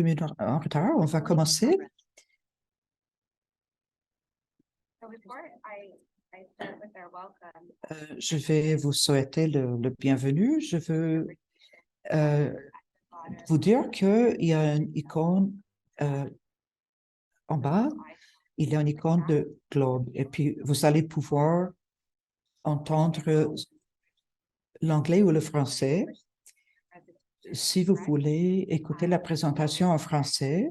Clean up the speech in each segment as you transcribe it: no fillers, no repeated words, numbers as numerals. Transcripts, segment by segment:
minutes en retard. On va commencer. Je vais vous souhaiter le bienvenu. Je veux vous dire qu'il y a une icône en bas. Il y a une icône de globe. Et puis, vous allez pouvoir entendre l'anglais ou le français. Si vous voulez écouter la présentation en français,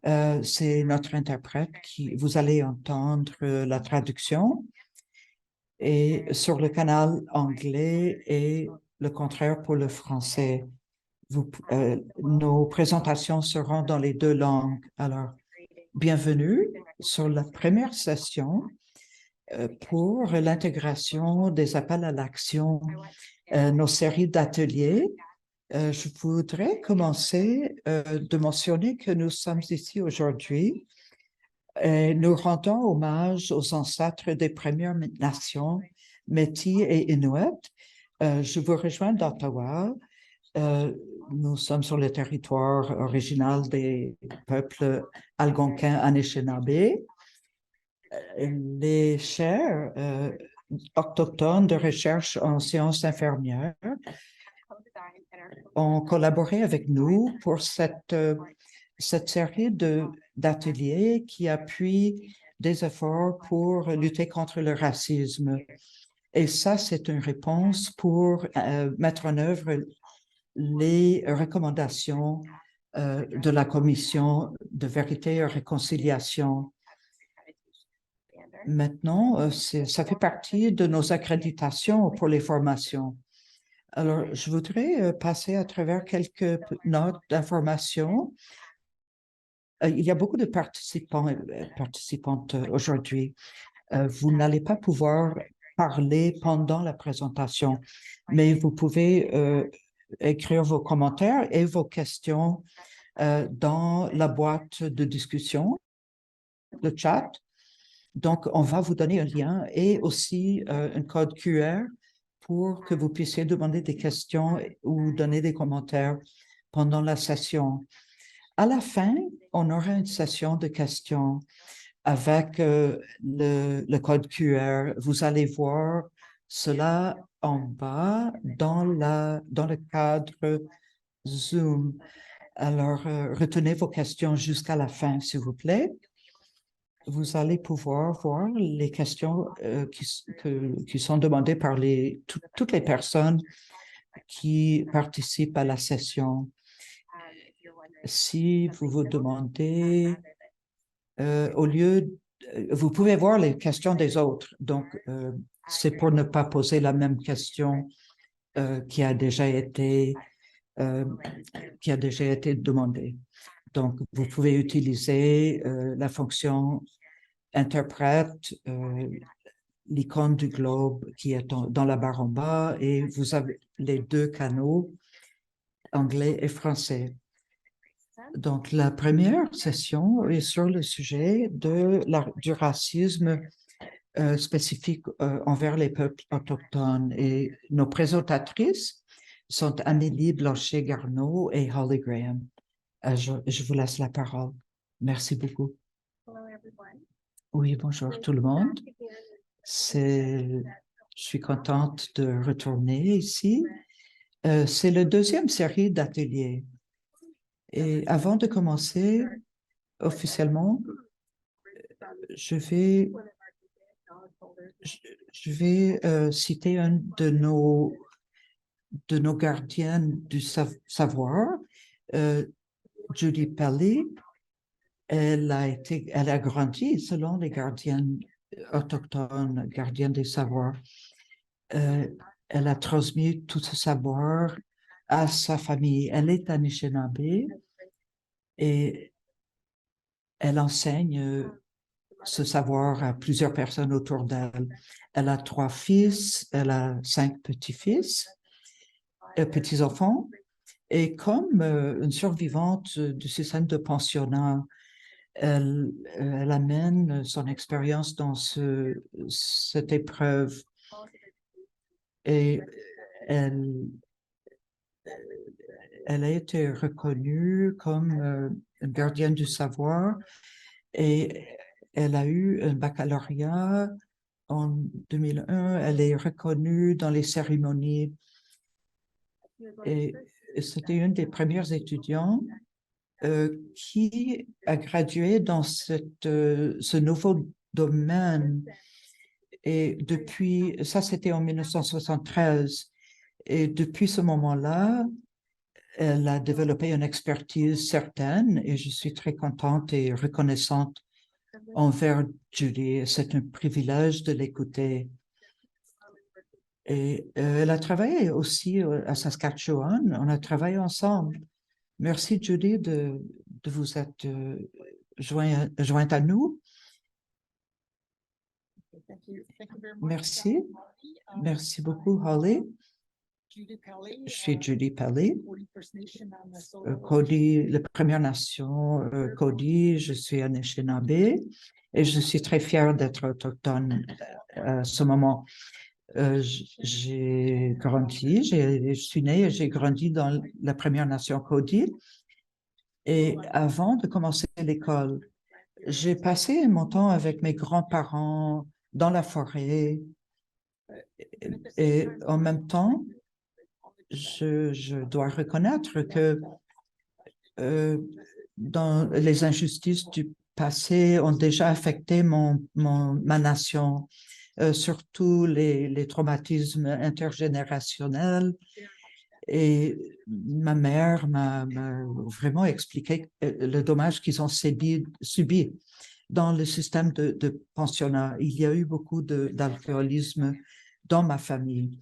c'est notre interprète qui vous allez entendre la traduction. Et sur le canal anglais et le contraire pour le français. Nos présentations seront dans les deux langues. Alors, bienvenue sur la première session pour l'intégration des appels à l'action, nos séries d'ateliers. Je voudrais commencer de mentionner que nous sommes ici aujourd'hui et nous rendons hommage aux ancêtres des Premières Nations, Métis et Inuit. Je vous rejoins d'Ottawa. Nous sommes sur le territoire original des peuples algonquins Anishinaabe. Les chaires autochtones de recherche en sciences infirmières ont collaboré avec nous pour cette série d'ateliers qui appuient des efforts pour lutter contre le racisme. Et ça, c'est une réponse pour mettre en œuvre les recommandations de la Commission de vérité et réconciliation. Maintenant, ça fait partie de nos accréditations pour les formations. Alors, je voudrais passer à travers quelques notes d'information. Il y a beaucoup de participants et participantes aujourd'hui. Vous n'allez pas pouvoir parler pendant la présentation, mais vous pouvez écrire vos commentaires et vos questions dans la boîte de discussion, le chat. Donc, on va vous donner un lien et aussi un code QR pour que vous puissiez demander des questions ou donner des commentaires pendant la session. À la fin, on aura une session de questions avec le code QR. Vous allez voir cela en bas dans le cadre Zoom. Alors, retenez vos questions jusqu'à la fin, s'il vous plaît. Vous allez pouvoir voir les questions qui sont demandées par toutes les personnes qui participent à la session. Si vous vous demandez, vous pouvez voir les questions des autres. Donc, c'est pour ne pas poser la même question qui a déjà été demandée. Donc, vous pouvez utiliser la fonction interprète, l'icône du globe qui est dans la barre en bas et vous avez les deux canaux, anglais et français. Donc, la première session est sur le sujet du racisme spécifique envers les peuples autochtones. Et nos présentatrices sont Amélie Blanchet-Garneau et Holly Graham. Je vous laisse la parole. Merci beaucoup. Oui, bonjour tout le monde. Je suis contente de retourner ici. C'est la deuxième série d'ateliers. Et avant de commencer officiellement, je vais citer un de nos gardiennes du savoir, Judy Pelly. Elle a grandi selon les gardiennes autochtones, gardiennes des savoirs. Elle a transmis tout ce savoir à sa famille. Elle est Anishinaabe et elle enseigne ce savoir à plusieurs personnes autour d'elle. Elle a 3 fils, elle a 5 petits-fils, petits-enfants. Et comme une survivante du système de pensionnat, elle amène son expérience dans cette épreuve et elle elle a été reconnue comme une gardienne du savoir et elle a eu un baccalauréat en 2001. Elle est reconnue dans les cérémonies et c'était une des premières étudiantes qui a gradué dans ce nouveau domaine. Et depuis, ça c'était en 1973. Et depuis ce moment-là, elle a développé une expertise certaine et je suis très contente et reconnaissante envers Julie. C'est un privilège de l'écouter. Et elle a travaillé aussi à Saskatchewan. On a travaillé ensemble. Merci, Julie, de vous être jointe à nous. Merci. Merci beaucoup, Holly. Je suis Julie Pelly, Cody, la Première Nation, Cody, je suis Anishinaabe et je suis très fière d'être autochtone à ce moment. J'ai grandi, je suis née et j'ai grandi dans la Première Nation Cody. Et avant de commencer l'école, j'ai passé mon temps avec mes grands-parents dans la forêt et en même temps, je dois reconnaître que dans les injustices du passé ont déjà affecté ma nation, surtout les traumatismes intergénérationnels. Et ma mère m'a vraiment expliqué le dommage qu'ils ont subi dans le système de pensionnat. Il y a eu beaucoup d'alcoolisme dans ma famille.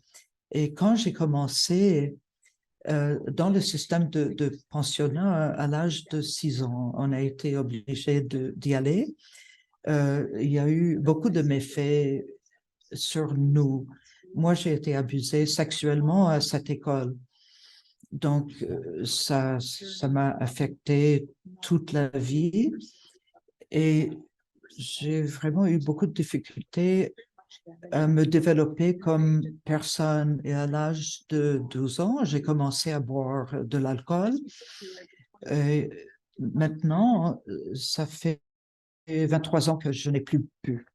Et quand j'ai commencé dans le système de pensionnat à l'âge de 6 ans, on a été obligé d'y aller. Il y a eu beaucoup de méfaits sur nous. Moi, j'ai été abusée sexuellement à cette école. Donc, ça m'a affecté toute la vie et j'ai vraiment eu beaucoup de difficultés à me développer comme personne. Et à l'âge de 12 ans, j'ai commencé à boire de l'alcool. Et maintenant, ça fait 23 ans que je n'ai plus bu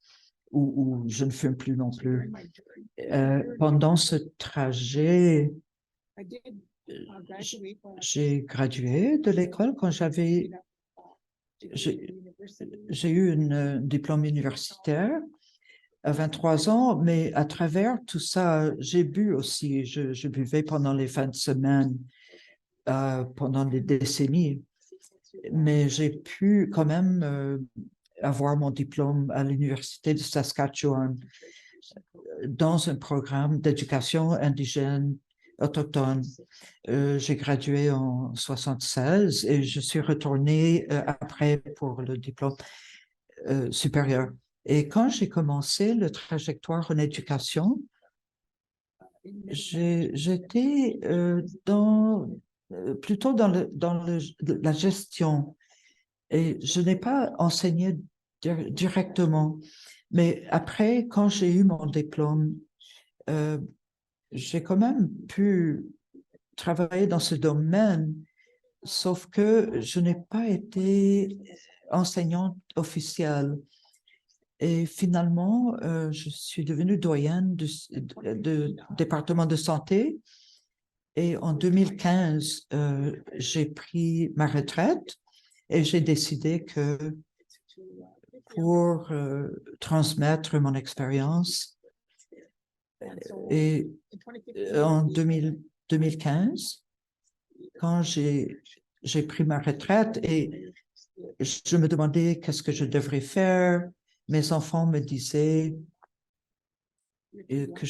ou je ne fume plus non plus. Pendant ce trajet, j'ai gradué de l'école quand j'ai eu un diplôme universitaire à 23 ans, mais à travers tout ça, j'ai bu aussi. Je buvais pendant les fins de semaine, pendant des décennies, mais j'ai pu quand même avoir mon diplôme à l'Université de Saskatchewan dans un programme d'éducation indigène autochtone. J'ai gradué en 76 et je suis retournée après pour le diplôme supérieur. Et quand j'ai commencé le trajectoire en éducation, j'étais plutôt dans la gestion et je n'ai pas enseigné directement. Mais après, quand j'ai eu mon diplôme, j'ai quand même pu travailler dans ce domaine, sauf que je n'ai pas été enseignante officielle. Et finalement, je suis devenue doyenne de département de santé. Et en 2015, j'ai pris ma retraite et j'ai décidé que pour transmettre mon expérience, et en 2015, quand j'ai pris ma retraite et je me demandais qu'est-ce que je devrais faire, mes enfants me disaient que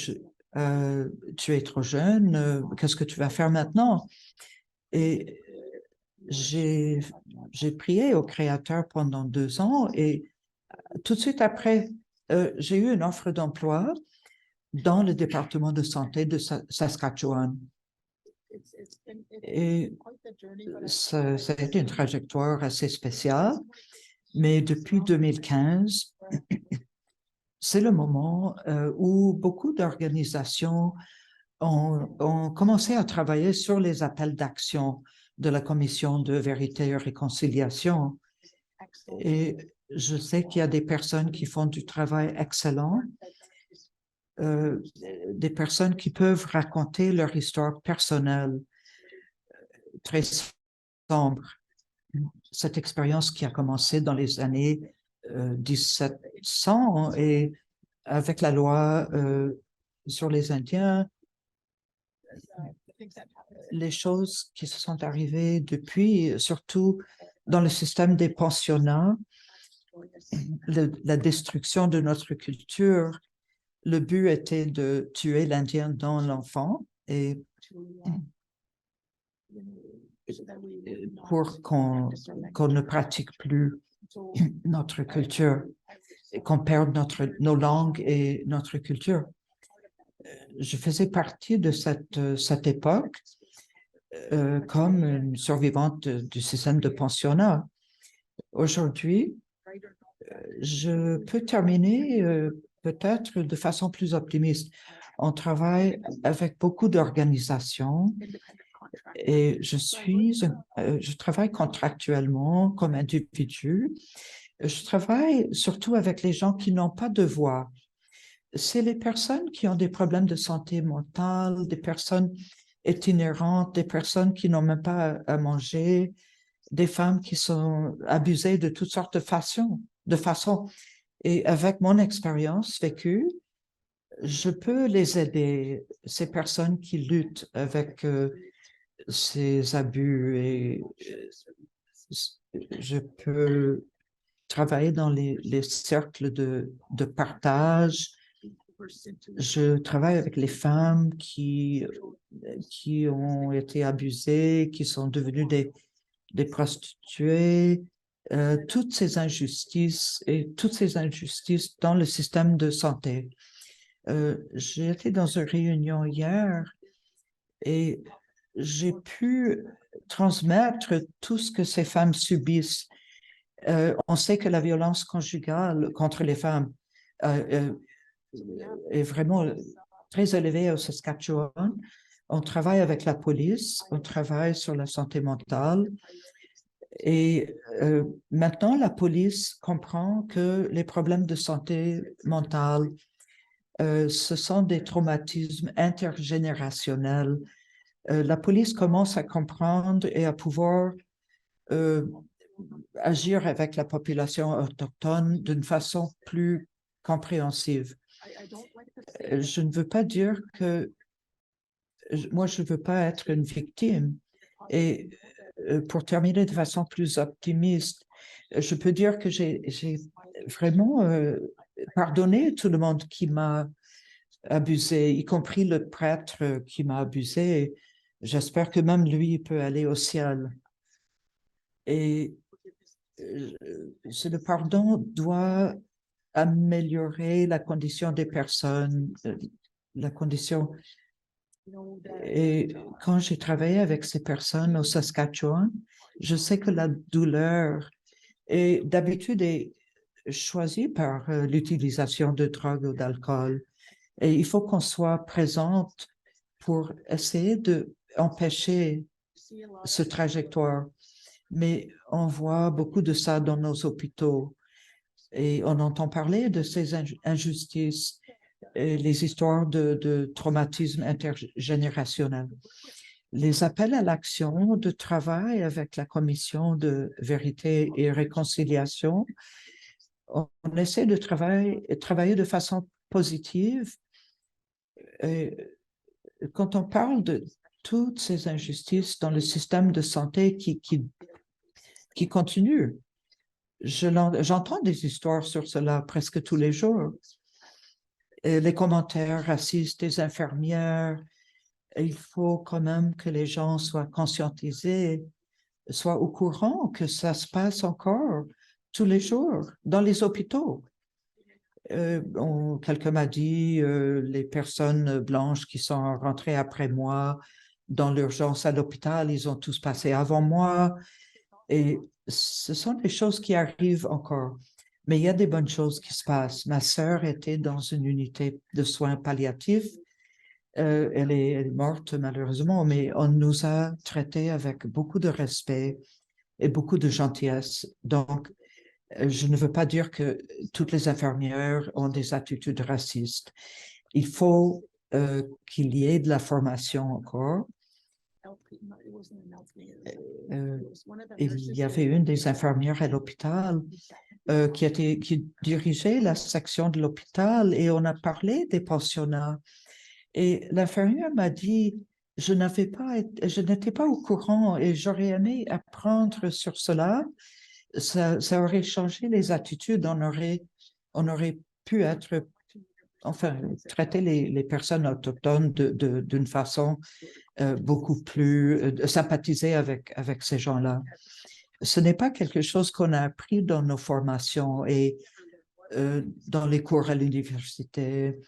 tu es trop jeune, qu'est-ce que tu vas faire maintenant? Et j'ai prié au Créateur pendant 2 ans et tout de suite après, j'ai eu une offre d'emploi dans le département de santé de Saskatchewan. Et ça a été une trajectoire assez spéciale, mais depuis 2015, c'est le moment où beaucoup d'organisations ont commencé à travailler sur les appels d'action de la Commission de vérité et réconciliation. Et je sais qu'il y a des personnes qui font du travail excellent, des personnes qui peuvent raconter leur histoire personnelle très sombre. Cette expérience qui a commencé dans les années 1700 et avec la loi sur les Indiens, les choses qui se sont arrivées depuis, surtout dans le système des pensionnats, la destruction de notre culture. Le but était de tuer l'Indien dans l'enfant et pour qu'on ne pratique plus notre culture et qu'on perde nos langues et notre culture. Je faisais partie de cette époque comme une survivante du système de pensionnat. Aujourd'hui, je peux terminer peut-être de façon plus optimiste. On travaille avec beaucoup d'organisations et je travaille contractuellement comme individu. Je travaille surtout avec les gens qui n'ont pas de voix. C'est les personnes qui ont des problèmes de santé mentale, des personnes itinérantes, des personnes qui n'ont même pas à manger, des femmes qui sont abusées de toutes sortes de façons. Et avec mon expérience vécue, je peux les aider, ces personnes qui luttent avec ces abus et je peux travailler dans les cercles de partage. Je travaille avec les femmes qui ont été abusées, qui sont devenues des prostituées, toutes ces injustices dans le système de santé. J'ai été dans une réunion hier et j'ai pu transmettre tout ce que ces femmes subissent. On sait que la violence conjugale contre les femmes est vraiment très élevée au Saskatchewan. On travaille avec la police, on travaille sur la santé mentale. Et maintenant, la police comprend que les problèmes de santé mentale, ce sont des traumatismes intergénérationnels. La police commence à comprendre et à pouvoir agir avec la population autochtone d'une façon plus compréhensive. Je ne veux pas dire que moi, je ne veux pas être une victime. Et pour terminer de façon plus optimiste, je peux dire que j'ai vraiment pardonné tout le monde qui m'a abusé, y compris le prêtre qui m'a abusé. J'espère que même lui peut aller au ciel. Et le pardon doit améliorer la condition des personnes, la condition. Et quand j'ai travaillé avec ces personnes au Saskatchewan, je sais que la douleur est d'habitude choisie par l'utilisation de drogue ou d'alcool. Et il faut qu'on soit présente pour essayer d'empêcher ce trajectoire. Mais on voit beaucoup de ça dans nos hôpitaux et on entend parler de ces injustices, et les histoires de traumatisme intergénérationnel. Les appels à l'action de travail avec la Commission de vérité et réconciliation, on essaie de travailler de façon positive. Et quand on parle de toutes ces injustices dans le système de santé qui continuent, j'entends des histoires sur cela presque tous les jours. Et les commentaires racistes des infirmières, il faut quand même que les gens soient conscientisés, soient au courant que ça se passe encore tous les jours dans les hôpitaux. Quelqu'un m'a dit les personnes blanches qui sont rentrées après moi dans l'urgence à l'hôpital, ils ont tous passé avant moi. Et ce sont des choses qui arrivent encore. Mais il y a des bonnes choses qui se passent. Ma sœur était dans une unité de soins palliatifs Elle est morte malheureusement, mais on nous a traités avec beaucoup de respect et beaucoup de gentillesse. Donc, je ne veux pas dire que toutes les infirmières ont des attitudes racistes. Il faut qu'il y ait de la formation encore. Il y avait une des infirmières à l'hôpital qui dirigeait la section de l'hôpital et on a parlé des pensionnats. Et l'infirmière m'a dit, je n'étais pas au courant et j'aurais aimé apprendre sur cela. Ça aurait changé les attitudes. On aurait pu traiter les personnes autochtones d'une façon beaucoup plus sympathiser avec ces gens-là. Ce n'est pas quelque chose qu'on a appris dans nos formations et dans les cours à l'université.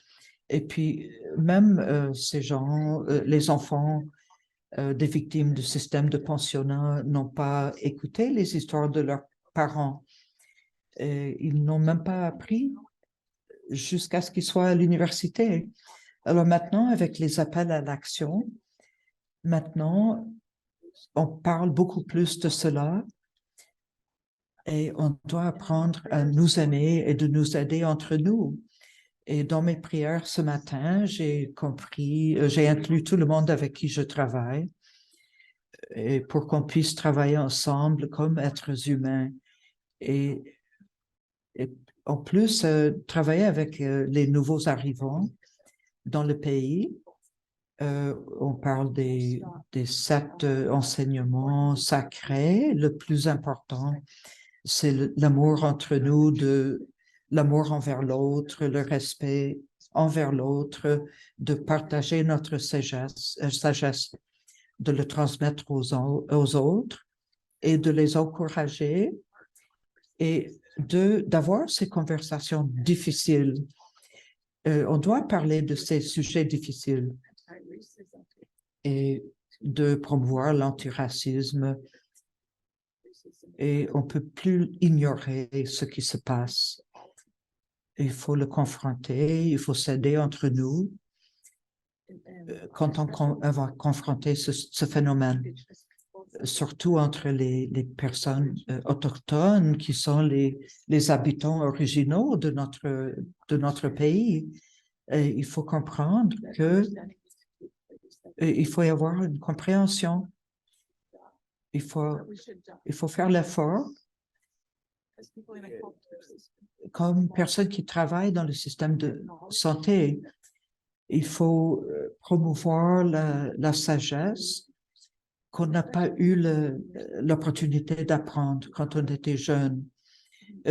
Et puis, même ces gens, les enfants des victimes du système de pensionnat n'ont pas écouté les histoires de leurs parents. Et ils n'ont même pas appris jusqu'à ce qu'ils soient à l'université. Alors maintenant, avec les appels à l'action, maintenant, on parle beaucoup plus de cela et on doit apprendre à nous aimer et de nous aider entre nous. Et dans mes prières ce matin, j'ai inclus tout le monde avec qui je travaille et pour qu'on puisse travailler ensemble comme êtres humains. Et, et en plus, travailler avec les nouveaux arrivants dans le pays. On parle des 7 enseignements sacrés. Le plus important, c'est l'amour entre nous, l'amour envers l'autre, le respect envers l'autre, de partager notre sagesse, de le transmettre aux autres et de les encourager et d'avoir ces conversations difficiles. On doit parler de ces sujets difficiles et de promouvoir l'antiracisme. Et on ne peut plus ignorer ce qui se passe. Il faut le confronter, il faut s'aider entre nous quand on va confronter ce phénomène, surtout entre les personnes autochtones qui sont les habitants originaux de notre pays. Et il faut comprendre qu'il faut y avoir une compréhension. Il faut faire l'effort comme personne qui travaille dans le système de santé. Il faut promouvoir la sagesse qu'on n'a pas eu l'opportunité d'apprendre quand on était jeune.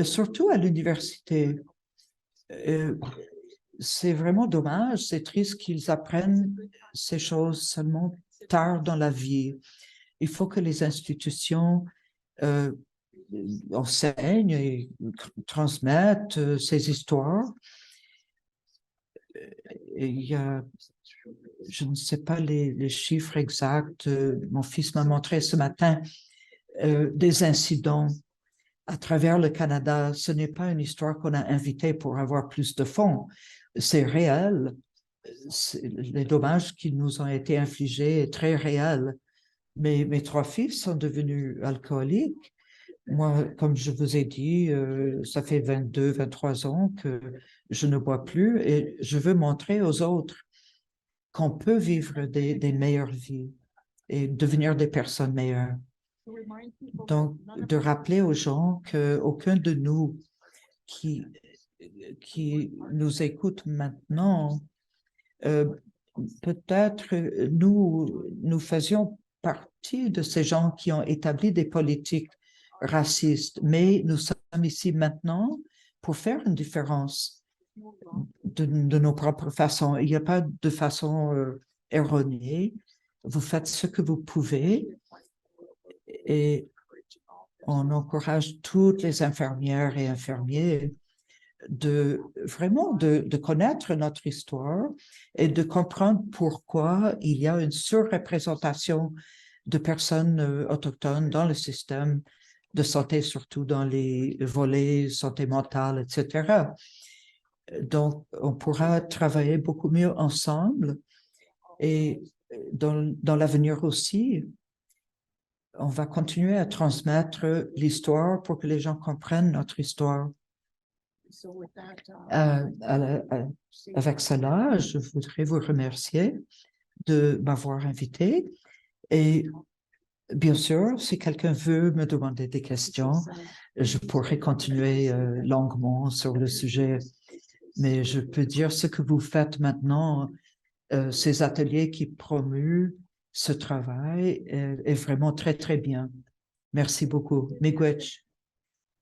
Surtout à l'université. C'est vraiment dommage, c'est triste qu'ils apprennent ces choses seulement tard dans la vie. Il faut que les institutions enseignent et transmettent ces histoires. Il y a, je ne sais pas les chiffres exacts, mon fils m'a montré ce matin des incidents à travers le Canada. Ce n'est pas une histoire qu'on a invitée pour avoir plus de fonds. C'est réel. Les dommages qui nous ont été infligés sont très réels. Mais mes 3 fils sont devenus alcooliques. Moi, comme je vous ai dit, ça fait 22, 23 ans que je ne bois plus et je veux montrer aux autres qu'on peut vivre des meilleures vies et devenir des personnes meilleures. Donc, de rappeler aux gens qu'aucun de nous qui nous écoute maintenant, peut-être nous faisions partie de ces gens qui ont établi des politiques racistes, mais nous sommes ici maintenant pour faire une différence de nos propres façons. Il n'y a pas de façon erronée. Vous faites ce que vous pouvez et on encourage toutes les infirmières et infirmiers vraiment de connaître notre histoire et de comprendre pourquoi il y a une surreprésentation de personnes autochtones dans le système de santé, surtout dans les volets santé mentale, etc. Donc, on pourra travailler beaucoup mieux ensemble Et dans l'avenir aussi, on va continuer à transmettre l'histoire pour que les gens comprennent notre histoire. Avec cela, je voudrais vous remercier de m'avoir invité. Et bien sûr, si quelqu'un veut me demander des questions, je pourrais continuer longuement sur le sujet. Mais je peux dire ce que vous faites maintenant, ces ateliers qui promuent ce travail est vraiment très, très bien. Merci beaucoup. Miigwech.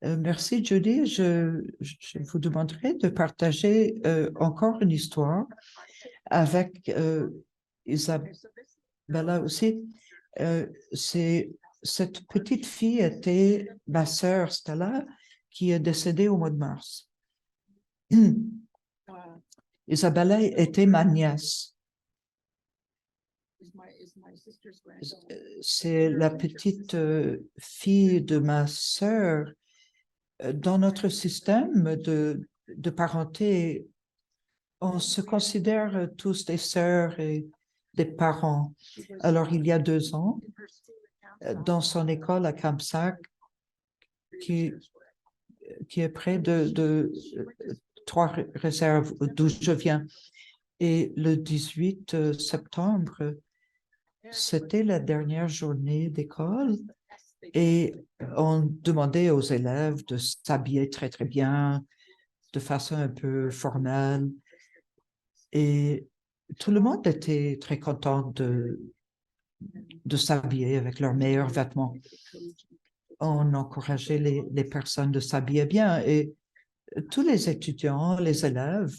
Merci, Judy. Je vous demanderai de partager encore une histoire avec Isabella aussi. Cette petite fille était ma sœur Stella, qui est décédée au mois de mars. Isabella était ma nièce. C'est la petite fille de ma sœur. Dans notre système de parenté, on se considère tous des sœurs et des parents. Alors, il y a 2 ans, dans son école à Kamsack, qui est près de Trois-Rivières, d'où je viens. Et le 18 septembre, c'était la dernière journée d'école et on demandait aux élèves de s'habiller très, très bien, de façon un peu formelle. Et tout le monde était très content de s'habiller avec leurs meilleurs vêtements. On encourageait les personnes de s'habiller bien et tous les étudiants, les élèves,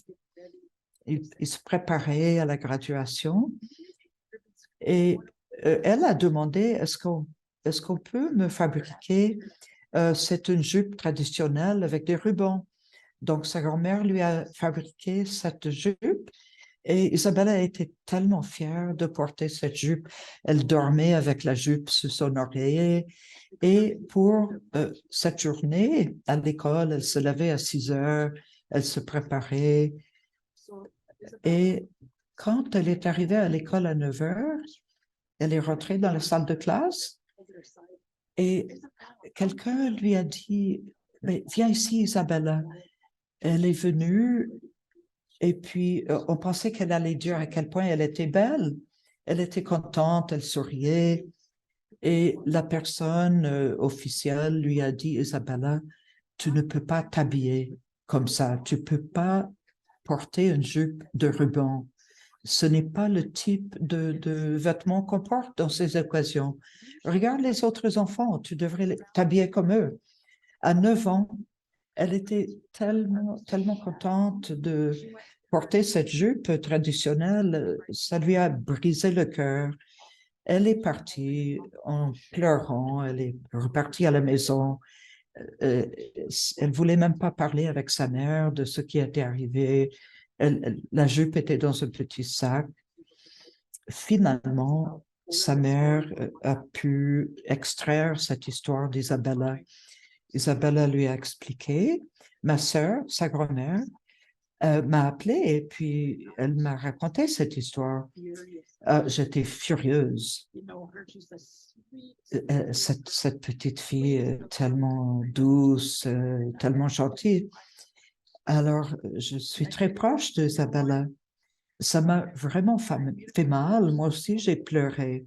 ils se préparaient à la graduation et elle a demandé est-ce qu'on peut me fabriquer c'est une jupe traditionnelle avec des rubans. Donc, sa grand-mère lui a fabriqué cette jupe et Isabella était tellement fière de porter cette jupe. Elle dormait avec la jupe sous son oreiller. Et pour cette journée à l'école, elle se levait à 6 heures, elle se préparait. Et quand elle est arrivée à l'école à 9 heures, elle est rentrée dans la salle de classe et quelqu'un lui a dit, mais viens ici, Isabella. Elle est venue et puis on pensait qu'elle allait dire à quel point elle était belle. Elle était contente, elle souriait. Et la personne officielle lui a dit, Isabella, tu ne peux pas t'habiller comme ça. Tu ne peux pas porter une jupe de ruban. Ce n'est pas le type de vêtements qu'on porte dans ces occasions. Regarde les autres enfants, tu devrais t'habiller comme eux. À 9 ans, elle était tellement, tellement contente de porter cette jupe traditionnelle, ça lui a brisé le cœur. Elle est partie en pleurant, elle est repartie à la maison. Elle ne voulait même pas parler avec sa mère de ce qui était arrivé. La jupe était dans un petit sac. Finalement, sa mère a pu extraire cette histoire d'Isabella. Isabella lui a expliqué. Ma sœur, sa grand-mère, m'a appelée et puis elle m'a raconté cette histoire. J'étais furieuse. Cette petite fille tellement douce, tellement gentille. Alors, je suis très proche d'Isabella. Ça m'a vraiment fait mal. Moi aussi, j'ai pleuré.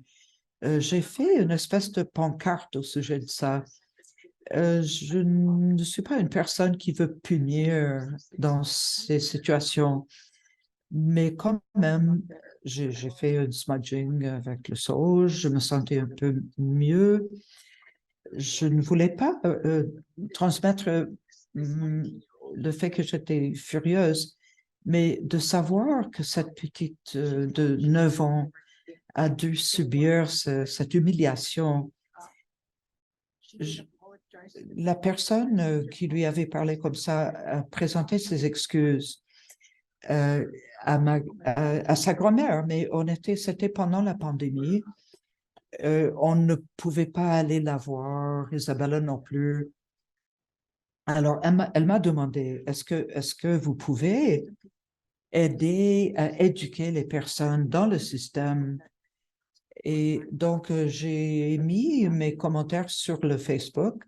J'ai fait une espèce de pancarte au sujet de ça. Je ne suis pas une personne qui veut punir dans ces situations, mais quand même, j'ai fait un smudging avec le sauge, je me sentais un peu mieux. Je ne voulais pas transmettre le fait que j'étais furieuse, mais de savoir que cette petite de 9 ans a dû subir cette humiliation. La personne qui lui avait parlé comme ça a présenté ses excuses à sa grand-mère, mais c'était pendant la pandémie. On ne pouvait pas aller la voir, Isabella non plus. Alors, elle m'a demandé, est-ce que vous pouvez aider à éduquer les personnes dans le système. Et donc, j'ai mis mes commentaires sur le Facebook.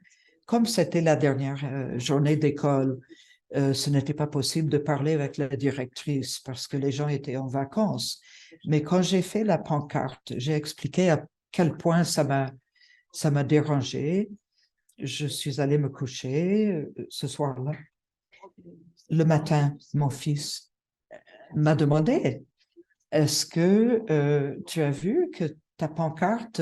Comme c'était la dernière journée d'école, ce n'était pas possible de parler avec la directrice parce que les gens étaient en vacances. Mais quand j'ai fait la pancarte, j'ai expliqué à quel point ça m'a dérangé. Je suis allée me coucher ce soir-là. Le matin, mon fils m'a demandé, est-ce que tu as vu que ta pancarte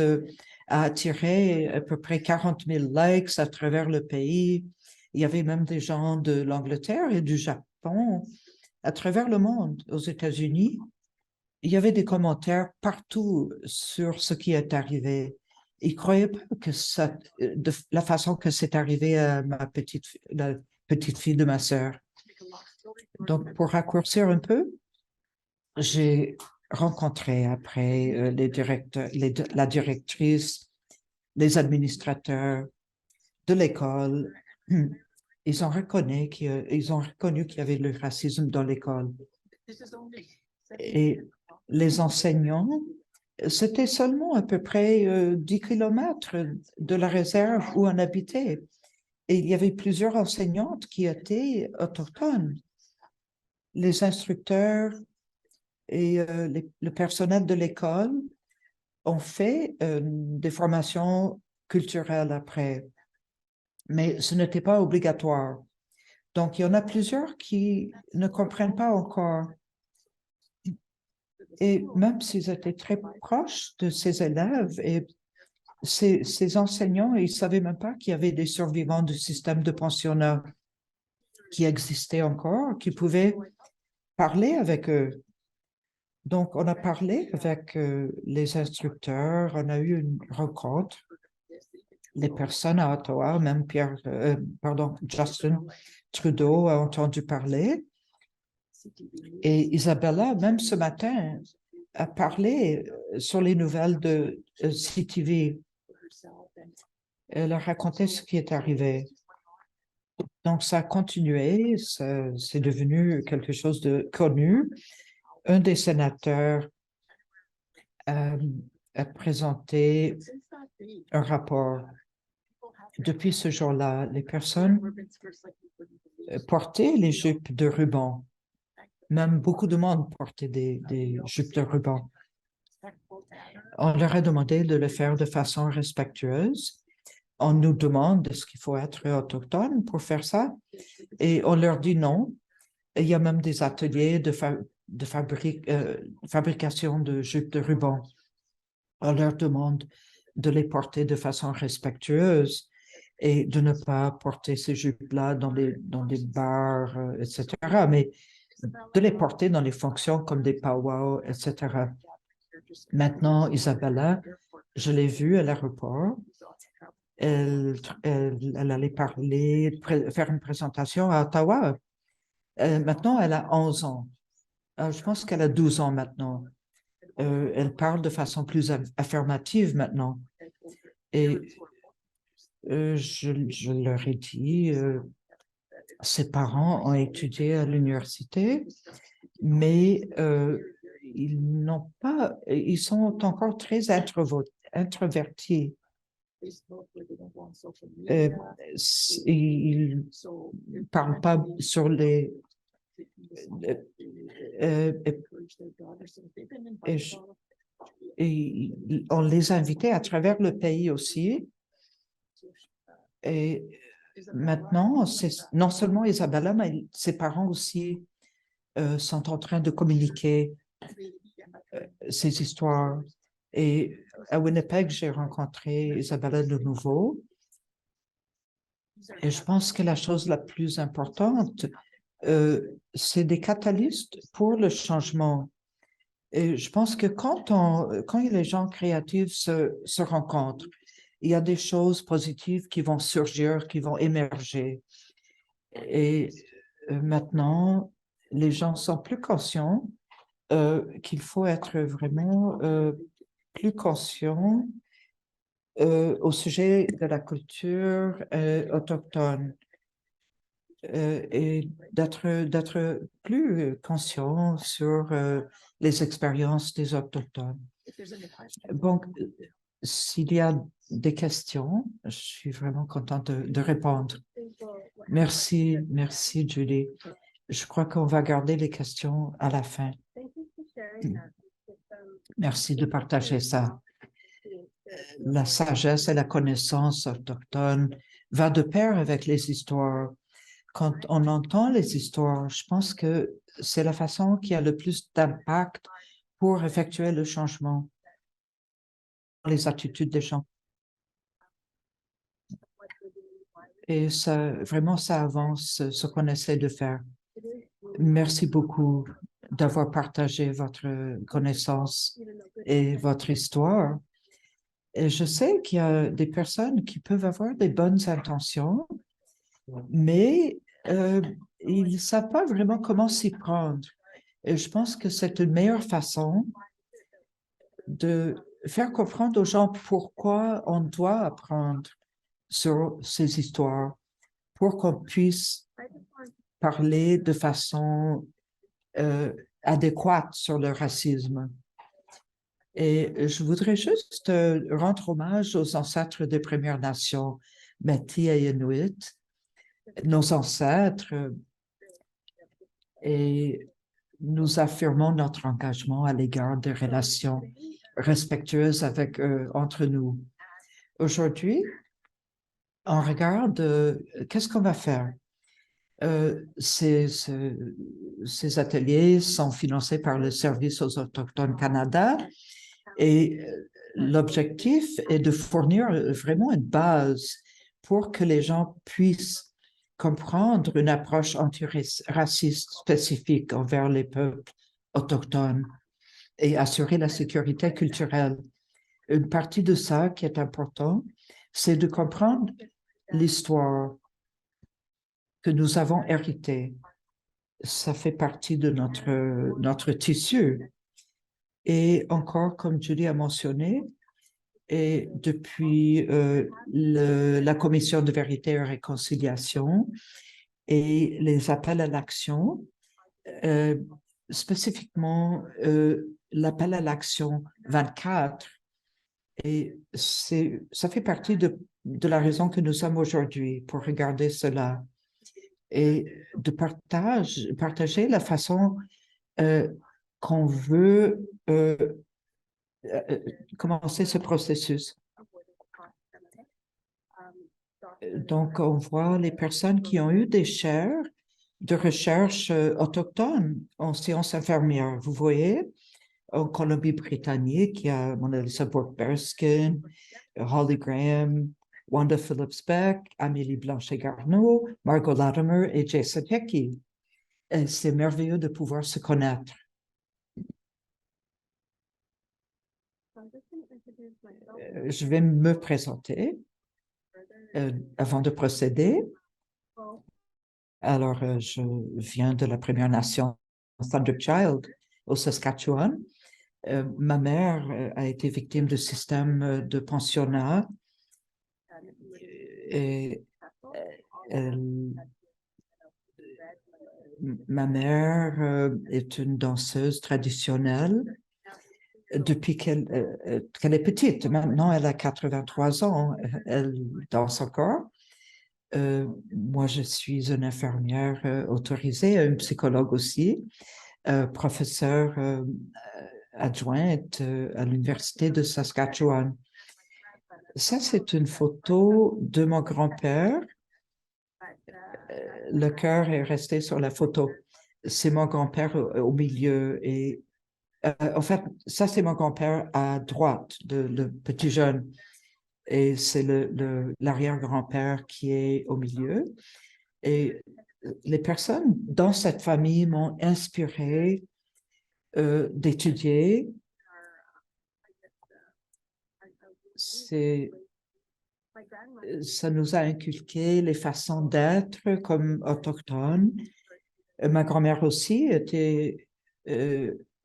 a attiré à peu près 40 000 likes à travers le pays? Il y avait même des gens de l'Angleterre et du Japon, à travers le monde, aux États-Unis. Il y avait des commentaires partout sur ce qui est arrivé. Ils ne croyaient pas que ça, de la façon que c'est arrivé à la petite fille de ma sœur. Donc, pour raccourcir un peu, j'ai rencontré après la directrice, les administrateurs de l'école. Ils ont reconnu qu'il y avait le racisme dans l'école. Et les enseignants, c'était seulement à peu près 10 kilomètres de la réserve où on habitait. Et il y avait plusieurs enseignantes qui étaient autochtones. Les instructeurs et le personnel de l'école ont fait des formations culturelles après, mais ce n'était pas obligatoire. Donc, il y en a plusieurs qui ne comprennent pas encore. Et même s'ils étaient très proches de ces élèves et ces enseignants, ils ne savaient même pas qu'il y avait des survivants du système de pensionnat qui existaient encore, qui pouvaient parler avec eux. Donc, on a parlé avec les instructeurs, on a eu une rencontre. Les personnes à Ottawa, même Justin Trudeau a entendu parler. Et Isabella, même ce matin, a parlé sur les nouvelles de CTV. Elle a raconté ce qui est arrivé. Donc, ça a continué, c'est devenu quelque chose de connu. Un des sénateurs a présenté un rapport. Depuis ce jour-là, les personnes portaient les jupes de ruban. Même beaucoup de monde portait des jupes de ruban. On leur a demandé de le faire de façon respectueuse. On nous demande est-ce qu'il faut être autochtone pour faire ça? Et on leur dit non. Et il y a même des ateliers de fabrication de jupes de ruban. On leur demande de les porter de façon respectueuse et de ne pas porter ces jupes-là dans des bars, etc., mais de les porter dans les fonctions comme des powwows, etc. Maintenant, Isabella, je l'ai vue à l'aéroport. Elle allait parler, faire une présentation à Ottawa. Maintenant, elle a 11 ans. Je pense qu'elle a 12 ans maintenant. Elle parle de façon plus affirmative maintenant. Et je leur ai dit, ses parents ont étudié à l'université, mais ils sont encore très introvertis. Ils ne parlent pas sur les... et on les a invités à travers le pays aussi. Et maintenant, non seulement Isabella, mais ses parents aussi sont en train de communiquer ces histoires. Et à Winnipeg, j'ai rencontré Isabella de nouveau. Et je pense que la chose la plus importante, c'est des catalystes pour le changement. Et je pense que quand les gens créatifs se rencontrent, il y a des choses positives qui vont surgir, qui vont émerger. Et maintenant, les gens sont plus conscients qu'il faut être vraiment plus conscient au sujet de la culture autochtone. et d'être plus conscient sur les expériences des Autochtones. Donc, s'il y a des questions, je suis vraiment contente de répondre. Merci, merci, Julie. Je crois qu'on va garder les questions à la fin. Merci de partager ça. La sagesse et la connaissance autochtone va de pair avec les histoires. Quand on entend les histoires, je pense que c'est la façon qui a le plus d'impact pour effectuer le changement dans les attitudes des gens. Et ça, vraiment, ça avance ce qu'on essaie de faire. Merci beaucoup d'avoir partagé votre connaissance et votre histoire. Et je sais qu'il y a des personnes qui peuvent avoir des bonnes intentions, mais ils ne savent pas vraiment comment s'y prendre. Et je pense que c'est une meilleure façon de faire comprendre aux gens pourquoi on doit apprendre sur ces histoires, pour qu'on puisse parler de façon adéquate sur le racisme. Et je voudrais juste rendre hommage aux ancêtres des Premières Nations, Métis et Inuit, nos ancêtres, et nous affirmons notre engagement à l'égard des relations respectueuses avec eux, entre nous. Aujourd'hui, on regarde qu'est-ce qu'on va faire. Ces ateliers sont financés par le Service aux Autochtones Canada et l'objectif est de fournir vraiment une base pour que les gens puissent comprendre une approche antiraciste spécifique envers les peuples autochtones et assurer la sécurité culturelle. Une partie de ça qui est important, c'est de comprendre l'histoire que nous avons héritée. Ça fait partie de notre tissu. Et encore, comme Julie a mentionné, et depuis la Commission de vérité et réconciliation et les appels à l'action, spécifiquement l'appel à l'action 24, et ça fait partie de la raison que nous sommes aujourd'hui pour regarder cela et de partager la façon qu'on veut commencer ce processus. Donc, on voit les personnes qui ont eu des chaires de recherche autochtones en sciences infirmières. Vous voyez, en Colombie-Britannique, il y a Mona Lisa Burke-Berskin, Holly Graham, Wanda Phillips-Beck, Amélie Blanchet-Garneau, Margot Latimer et Jason Hickey. C'est merveilleux de pouvoir se connaître. Je vais me présenter avant de procéder. Alors, je viens de la Première Nation Thunderchild au Saskatchewan. Ma mère a été victime de système de pensionnat et ma mère est une danseuse traditionnelle depuis qu'elle est petite. Maintenant, elle a 83 ans. Elle danse encore. Moi, je suis une infirmière autorisée, une psychologue aussi, professeure adjointe à l'Université de Saskatchewan. Ça, c'est une photo de mon grand-père. Le cœur est resté sur la photo. C'est mon grand-père au milieu. Et en fait, ça, c'est mon grand-père à droite, le petit jeune. Et c'est l'arrière-grand-père qui est au milieu. Et les personnes dans cette famille m'ont inspiré d'étudier. Ça nous a inculqué les façons d'être comme autochtones. Ma grand-mère aussi était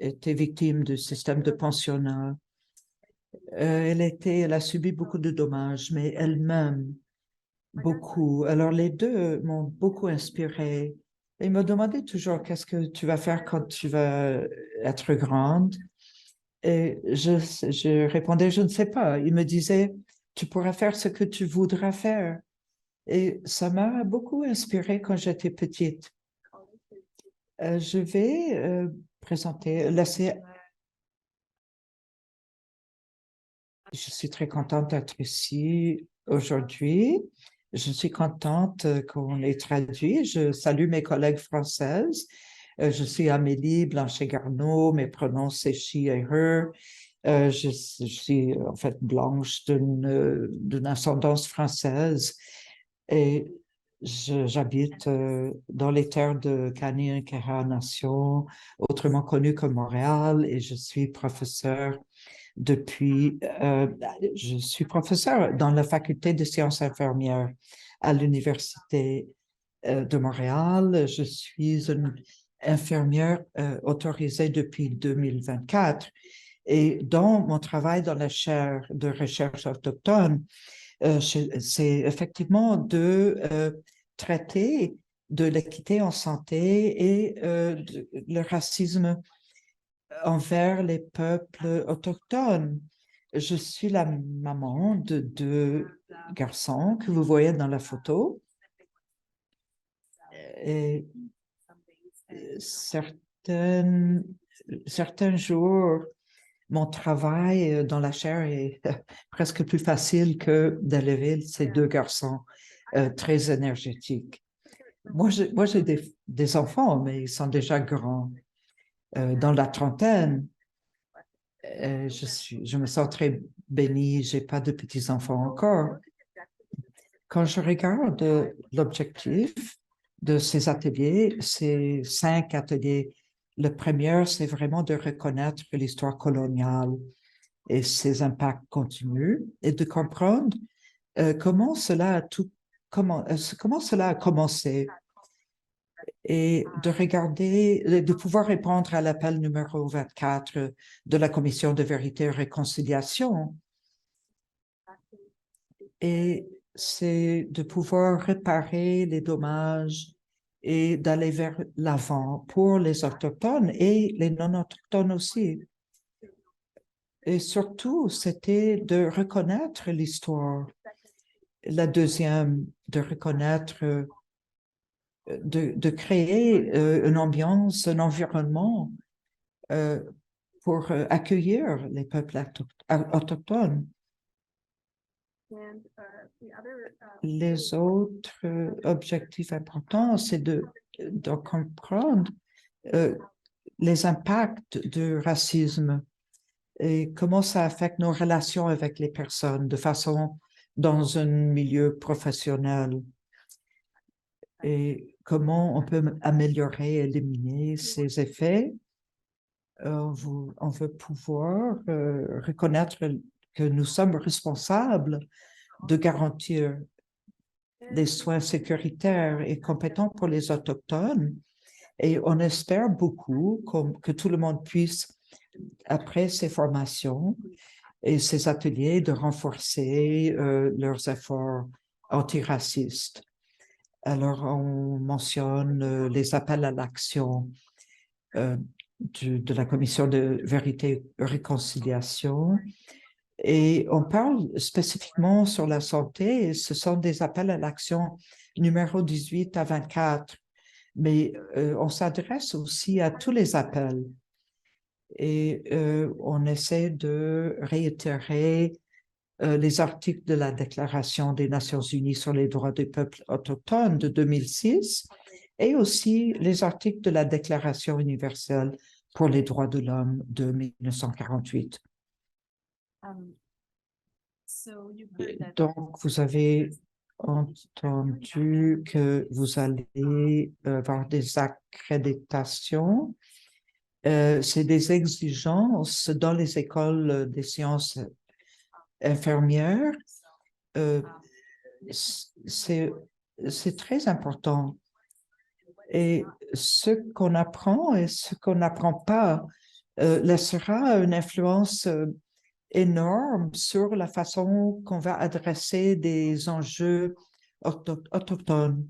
victime du système de pensionnat. Elle a subi beaucoup de dommages, mais elle-même beaucoup. Alors, les deux m'ont beaucoup inspiré. Ils me demandaient toujours qu'est-ce que tu vas faire quand tu vas être grande. Et je répondais, je ne sais pas. Ils me disaient, tu pourras faire ce que tu voudras faire. Et ça m'a beaucoup inspiré quand j'étais petite. Je vais laisser. Je suis très contente d'être ici aujourd'hui. Je suis contente qu'on ait traduit. Je salue mes collègues françaises. Je suis Amélie Blanchet-Garneau, mes pronoms c'est she et her. Je suis en fait blanche d'une ascendance française et j'habite dans les terres de Kanien'kehá:ka Nation, autrement connue comme Montréal, et je suis professeur dans la faculté de sciences infirmières à l'Université de Montréal. Je suis une infirmière autorisée depuis 2024. Et dans mon travail dans la chaire de recherche autochtone, c'est effectivement de traiter de l'équité en santé et le racisme envers les peuples autochtones. Je suis la maman de deux garçons que vous voyez dans la photo. Et certains jours, mon travail dans la chaire est presque plus facile que d'élever ces deux garçons très énergétiques. Moi, j'ai des enfants, mais ils sont déjà grands, dans la trentaine. Je me sens très bénie, j'ai pas de petits-enfants encore. Quand je regarde l'objectif de ces ateliers, ces 5 ateliers, le premier, c'est vraiment de reconnaître l'histoire coloniale et ses impacts continus et de comprendre comment comment cela a commencé et de regarder, de pouvoir répondre à l'appel numéro 24 de la Commission de vérité et réconciliation. Et c'est de pouvoir réparer les dommages et d'aller vers l'avant pour les autochtones et les non-autochtones aussi. Et surtout, c'était de reconnaître l'histoire. La deuxième, de reconnaître, de créer une ambiance, un environnement pour accueillir les peuples autochtones. Les autres objectifs importants, c'est de comprendre les impacts du racisme et comment ça affecte nos relations avec les personnes de façon dans un milieu professionnel et comment on peut améliorer, éliminer ces effets. On veut pouvoir reconnaître que nous sommes responsables de garantir des soins sécuritaires et compétents pour les Autochtones. Et on espère beaucoup que tout le monde puisse, après ces formations et ces ateliers, de renforcer leurs efforts antiracistes. Alors, on mentionne les appels à l'action de la Commission de vérité et réconciliation. Et on parle spécifiquement sur la santé, et ce sont des appels à l'action numéro 18 à 24, mais on s'adresse aussi à tous les appels et on essaie de réitérer les articles de la Déclaration des Nations unies sur les droits des peuples autochtones de 2006 et aussi les articles de la Déclaration universelle pour les droits de l'homme de 1948. Donc, vous avez entendu que vous allez avoir des accréditations. C'est des exigences dans les écoles des sciences infirmières. C'est très important. Et ce qu'on apprend et ce qu'on n'apprend pas laissera une influence énorme sur la façon qu'on va adresser des enjeux autochtones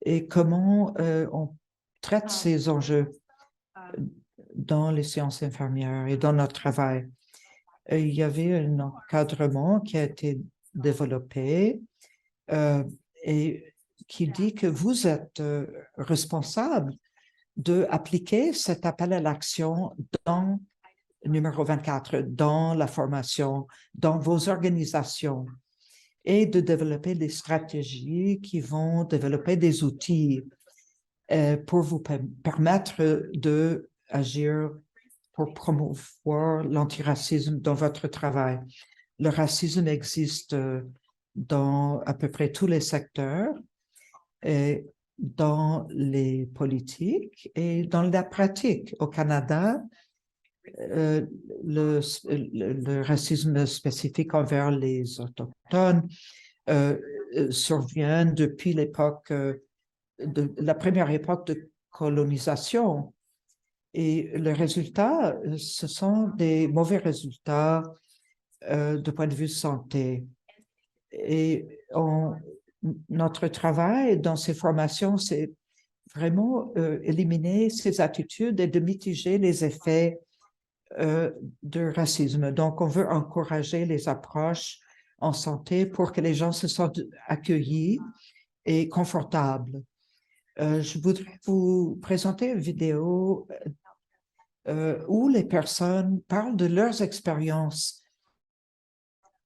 et comment on traite ces enjeux dans les sciences infirmières et dans notre travail. Il y avait un encadrement qui a été développé et qui dit que vous êtes responsable d'appliquer cet appel à l'action dans numéro 24, dans la formation, dans vos organisations et de développer des stratégies qui vont développer des outils pour vous permettre d'agir pour promouvoir l'antiracisme dans votre travail. Le racisme existe dans à peu près tous les secteurs, et dans les politiques et dans la pratique. Au Canada, le racisme spécifique envers les Autochtones survient depuis l'époque de la première époque de colonisation. Et le résultat, ce sont des mauvais résultats de point de vue santé. Et notre travail dans ces formations, c'est vraiment éliminer ces attitudes et de mitiger les effets de racisme. Donc, on veut encourager les approches en santé pour que les gens se sentent accueillis et confortables. Je voudrais vous présenter une vidéo où les personnes parlent de leurs expériences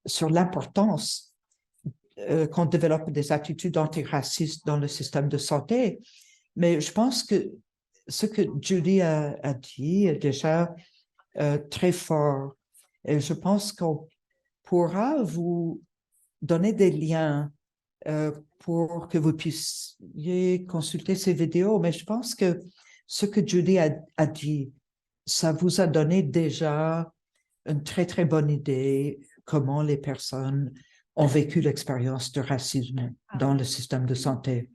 sur l'importance qu'on développe des attitudes antiracistes dans le système de santé. Mais je pense que ce que Judy a dit est déjà très fort. Et je pense qu'on pourra vous donner des liens pour que vous puissiez consulter ces vidéos. Mais je pense que ce que Judy a dit, ça vous a donné déjà une très, très bonne idée comment les personnes ont vécu l'expérience de racisme dans le système de santé.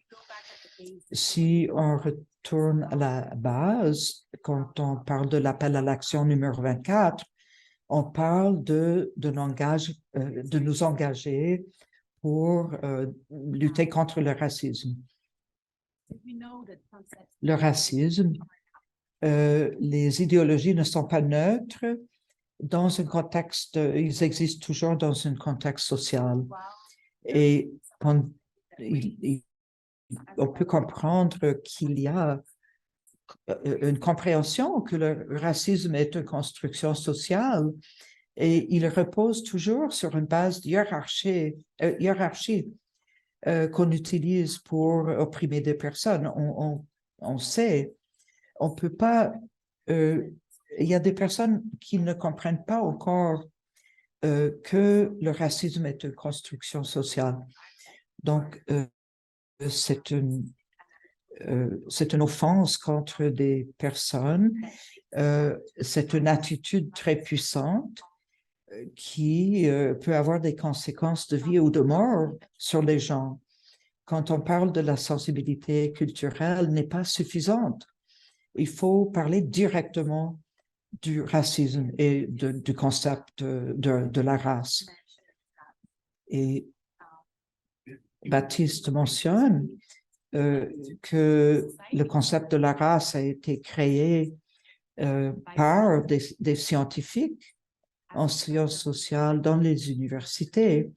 Si on retourne à la base, quand on parle de l'appel à l'action numéro 24, on parle de nous engager pour lutter contre le racisme. Le racisme, les idéologies ne sont pas neutres dans un contexte, ils existent toujours dans un contexte social. Et on peut comprendre qu'il y a une compréhension que le racisme est une construction sociale et il repose toujours sur une base de hiérarchie qu'on utilise pour opprimer des personnes. On sait, on ne peut pas... il y a des personnes qui ne comprennent pas encore que le racisme est une construction sociale. Donc, c'est une offense contre des personnes. C'est une attitude très puissante qui peut avoir des conséquences de vie ou de mort sur les gens. Quand on parle de la sensibilité culturelle, n'est pas suffisante. Il faut parler directement du racisme et du concept de la race. Et Baptiste mentionne que le concept de la race a été créé par des scientifiques en sciences sociales dans les universités.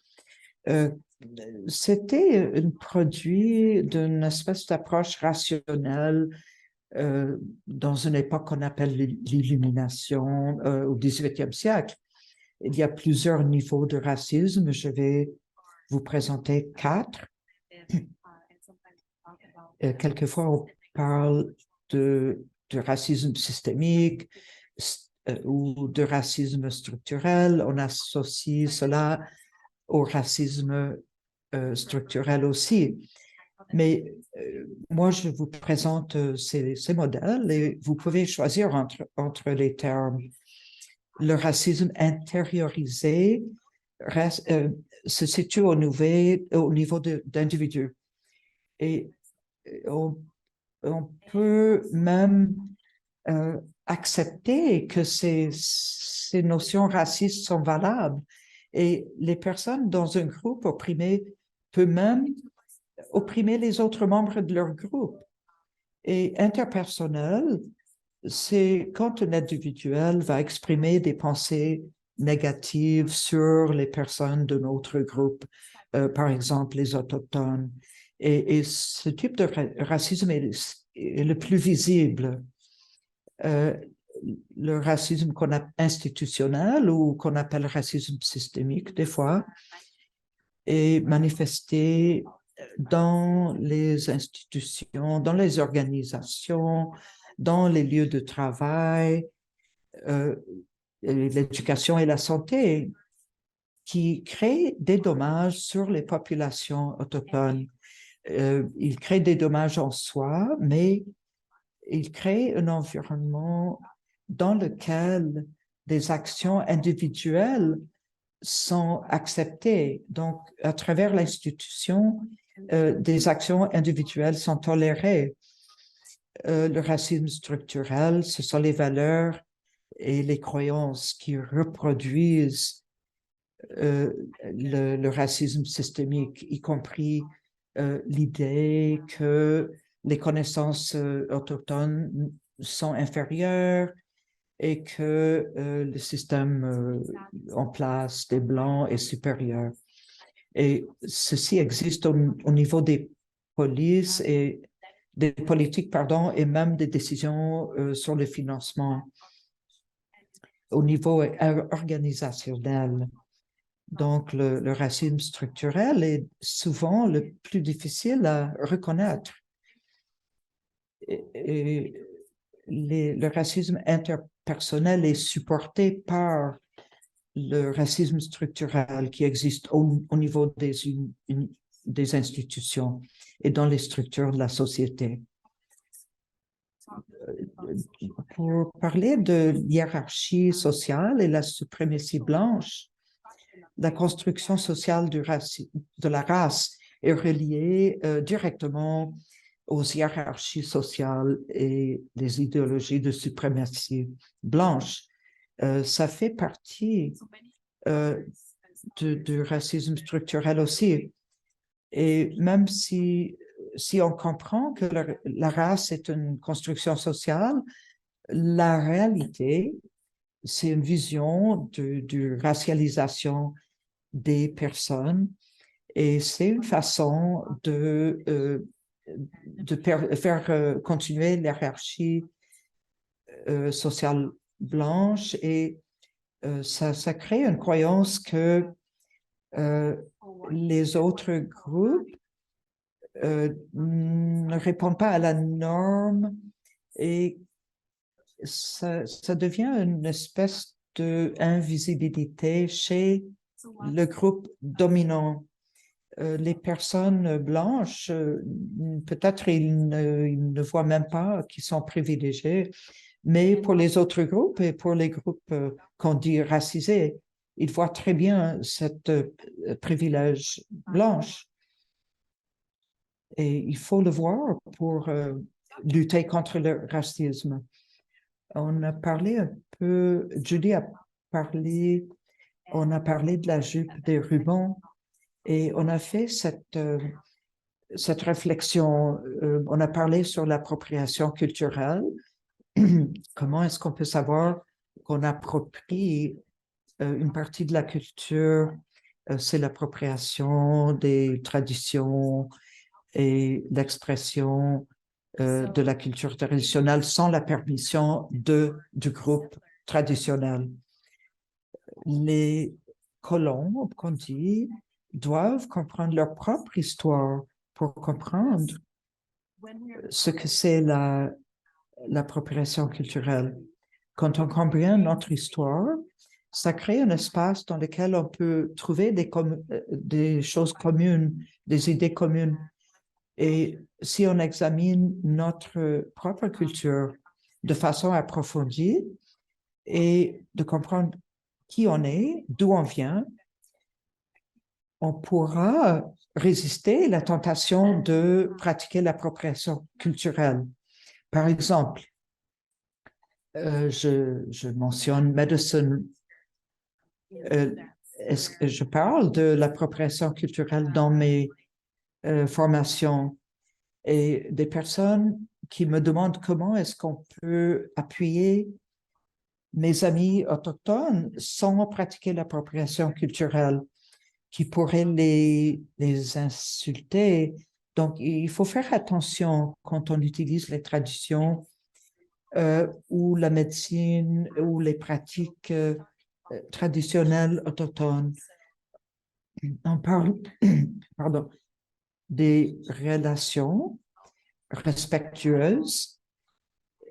C'était un produit d'une espèce d'approche rationnelle dans une époque qu'on appelle l'illumination au XVIIIe siècle. Il y a plusieurs niveaux de racisme. Je vais vous présenter 4. Quelquefois, on parle de racisme systémique ou de racisme structurel. On associe cela au racisme structurel aussi. Mais moi, je vous présente ces modèles et vous pouvez choisir entre les termes. Le racisme intériorisé se situe au niveau d'individus. Et on peut même accepter que ces notions racistes sont valables. Et les personnes dans un groupe opprimé peuvent même opprimer les autres membres de leur groupe. Et interpersonnel, c'est quand un individuel va exprimer des pensées négatives sur les personnes de notre groupe, par exemple les autochtones. Et ce type de racisme est le plus visible. Le racisme qu'on a institutionnel ou qu'on appelle racisme systémique des fois est manifesté dans les institutions, dans les organisations, dans les lieux de travail, l'éducation et la santé, qui créent des dommages sur les populations autochtones. Il crée des dommages en soi, mais il crée un environnement dans lequel des actions individuelles sont acceptées. Donc, à travers l'institution, des actions individuelles sont tolérées. Le racisme structurel, ce sont les valeurs et les croyances qui reproduisent le racisme systémique, y compris l'idée que les connaissances autochtones sont inférieures et que le système en place des Blancs est supérieur. Et ceci existe au niveau des polices et des politiques, pardon, et même des décisions sur le financement au niveau organisationnel. Donc, le racisme structurel est souvent le plus difficile à reconnaître. Et le racisme interpersonnel est supporté par le racisme structurel qui existe au niveau des institutions et dans les structures de la société. Pour parler de hiérarchie sociale et la suprématie blanche, la construction sociale de la race est reliée directement aux hiérarchies sociales et les idéologies de suprématie blanche. Ça fait partie du racisme structurel aussi. Et même si on comprend que la race est une construction sociale, la réalité, c'est une vision de racialisation des personnes et c'est une façon de faire continuer l'hierarchie sociale blanche et ça crée une croyance que les autres groupes ne répondent pas à la norme et ça devient une espèce d'invisibilité chez le groupe dominant. Les personnes blanches, peut-être ils ne voient même pas qu'ils sont privilégiés, mais pour les autres groupes et pour les groupes qu'on dit racisés, ils voient très bien cette privilège blanche. Et il faut le voir pour lutter contre le racisme. On a parlé un peu, Judy a parlé, on a parlé de la jupe des rubans et on a fait cette réflexion. On a parlé sur l'appropriation culturelle. Comment est-ce qu'on peut savoir qu'on approprie une partie de la culture? C'est l'appropriation des traditions et l'expression de la culture traditionnelle sans la permission du groupe traditionnel. Les colons, qu'on dit, doivent comprendre leur propre histoire pour comprendre ce que c'est l'appropriation culturelle. Quand on comprend notre histoire, ça crée un espace dans lequel on peut trouver des choses communes, des idées communes. Et si on examine notre propre culture de façon approfondie et de comprendre qui on est, d'où on vient, on pourra résister à la tentation de pratiquer l'appropriation culturelle. Par exemple, je mentionne Medicine. Je parle de l'appropriation culturelle dans mes formation et des personnes qui me demandent comment est-ce qu'on peut appuyer mes amis autochtones sans pratiquer l'appropriation culturelle qui pourrait les insulter. Donc, il faut faire attention quand on utilise les traditions ou la médecine ou les pratiques traditionnelles autochtones. On parle pardon, des relations respectueuses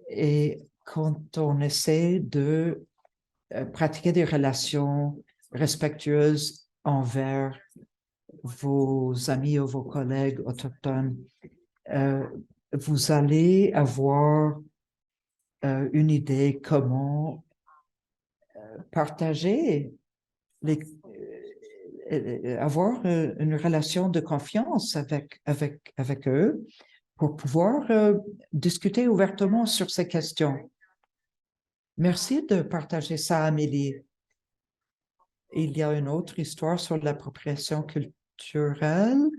et quand on essaie de pratiquer des relations respectueuses envers vos amis ou vos collègues autochtones, vous allez avoir une idée comment partager, avoir une relation de confiance avec eux pour pouvoir discuter ouvertement sur ces questions. Merci de partager ça, Amélie. Il y a une autre histoire sur l'appropriation culturelle.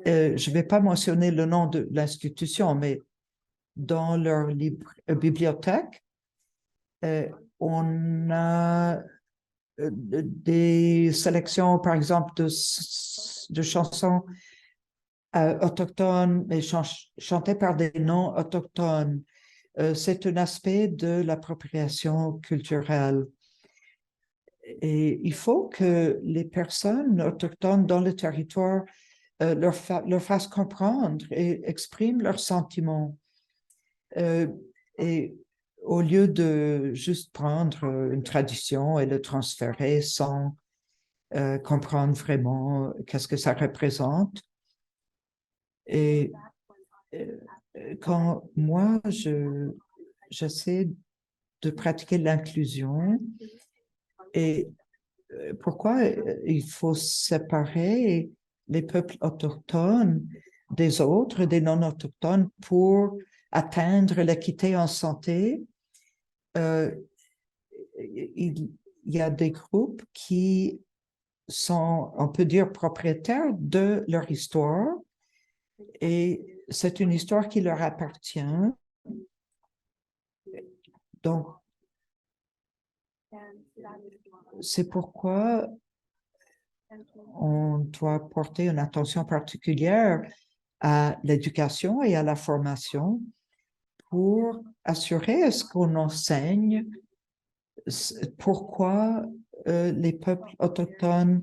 Je ne vais pas mentionner le nom de l'institution, mais dans leur bibliothèque, on a des sélections, par exemple, de chansons autochtones, mais chantées par des noms autochtones. C'est un aspect de l'appropriation culturelle. Et il faut que les personnes autochtones dans le territoire leur fassent comprendre et expriment leurs sentiments. Et au lieu de juste prendre une tradition et le transférer sans comprendre vraiment qu'est-ce que ça représente. Et quand moi, j'essaie de pratiquer l'inclusion et pourquoi il faut séparer les peuples autochtones des autres, des non-autochtones, pour atteindre l'équité en santé. Il y a des groupes qui sont, on peut dire, propriétaires de leur histoire et c'est une histoire qui leur appartient. Donc, c'est pourquoi on doit porter une attention particulière à l'éducation et à la formation pour assurer ce qu'on enseigne, pourquoi les peuples autochtones,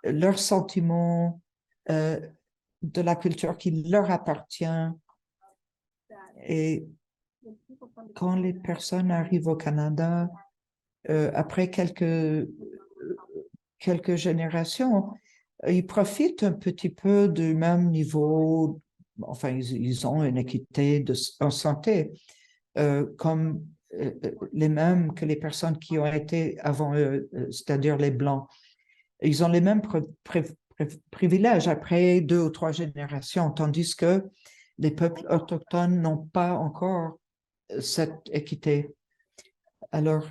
leurs sentiments de la culture qui leur appartient. Et quand les personnes arrivent au Canada, après quelques générations, ils profitent un petit peu du même niveau, enfin, ils ont une équité en santé, comme les mêmes que les personnes qui ont été avant eux, c'est-à-dire les Blancs. Ils ont les mêmes privilèges après 2 ou 3 générations, tandis que les peuples autochtones n'ont pas encore cette équité. Alors,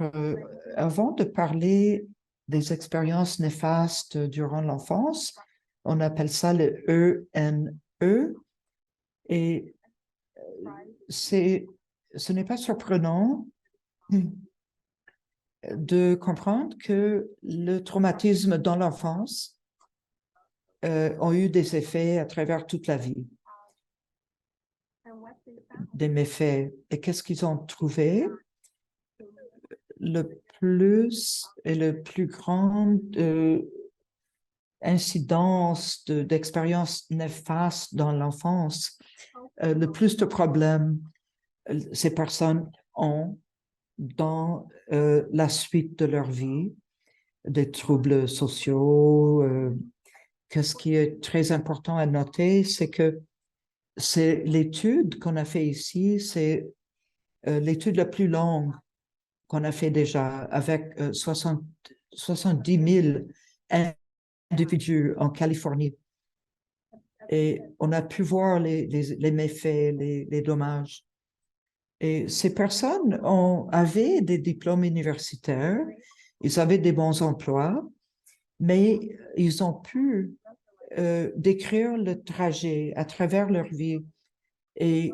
avant de parler des expériences néfastes durant l'enfance, on appelle ça le ENE, et ce n'est pas surprenant de comprendre que le traumatisme dans l'enfance ont eu des effets à travers toute la vie, des méfaits. Et qu'est-ce qu'ils ont trouvé? Le plus et le plus grand incidence d'expériences néfastes dans l'enfance, le plus de problèmes ces personnes ont dans la suite de leur vie, des troubles sociaux. Ce qui est très important à noter, c'est que c'est l'étude qu'on a fait ici, c'est l'étude la plus longue qu'on a fait déjà, avec 70 000 individus en Californie. Et on a pu voir les méfaits, les dommages. Et ces personnes avaient des diplômes universitaires, ils avaient des bons emplois, mais ils ont pu décrire le trajet à travers leur vie. Et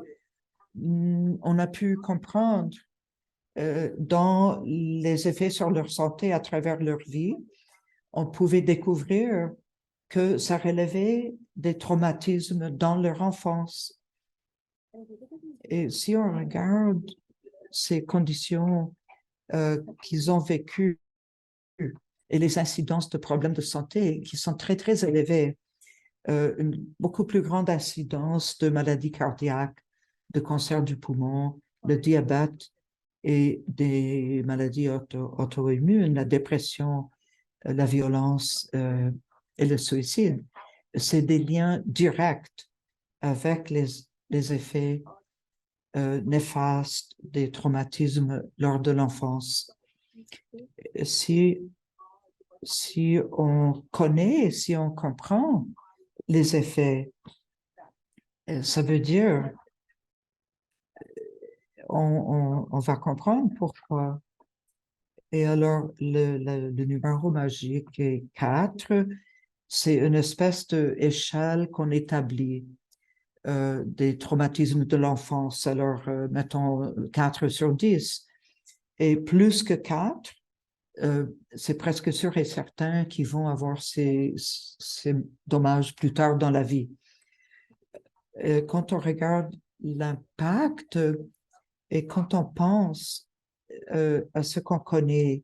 on a pu comprendre dans les effets sur leur santé à travers leur vie, on pouvait découvrir que ça relevait des traumatismes dans leur enfance. Et si on regarde ces conditions qu'ils ont vécues et les incidences de problèmes de santé qui sont très, très élevés, une beaucoup plus grande incidence de maladies cardiaques, de cancer du poumon, le diabète et des maladies auto-immunes, la dépression, la violence et le suicide. C'est des liens directs avec les effets néfastes des traumatismes lors de l'enfance. Si on connaît, si on comprend les effets, ça veut dire on va comprendre pourquoi. Et alors, le numéro magique est 4. C'est une espèce d'échelle qu'on établit des traumatismes de l'enfance. Alors, mettons 4 sur 10. Et plus que 4, c'est presque sûr et certain qu'ils vont avoir ces dommages plus tard dans la vie. Quand on regarde l'impact et quand on pense à ce qu'on connaît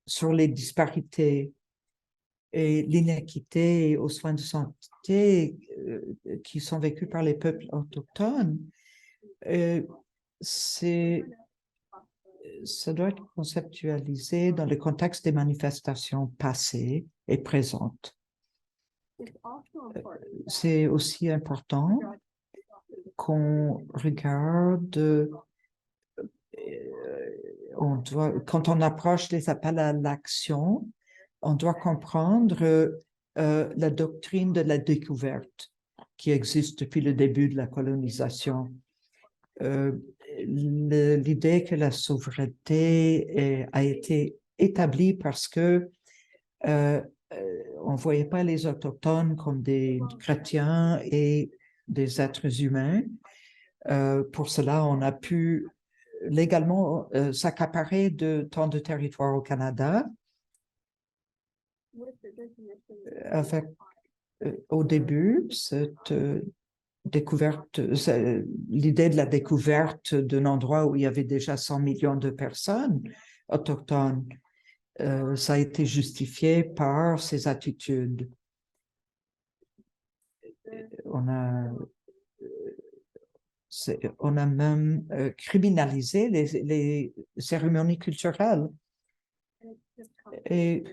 sur les disparités et l'inéquité aux soins de santé qui sont vécus par les peuples autochtones, ça doit être conceptualisé dans le contexte des manifestations passées et présentes. C'est aussi important qu'on regarde, quand on approche les appels à l'action, on doit comprendre la doctrine de la découverte qui existe depuis le début de la colonisation. L'idée que la souveraineté a été établie parce que on ne voyait pas les autochtones comme des chrétiens et des êtres humains. Pour cela, on a pu légalement s'accaparer de tant de territoires au Canada. Avec, au début, cette découverte, l'idée de la découverte d'un endroit où il y avait déjà 100 millions de personnes autochtones, ça a été justifié par ces attitudes. On a même criminalisé les cérémonies culturelles. Et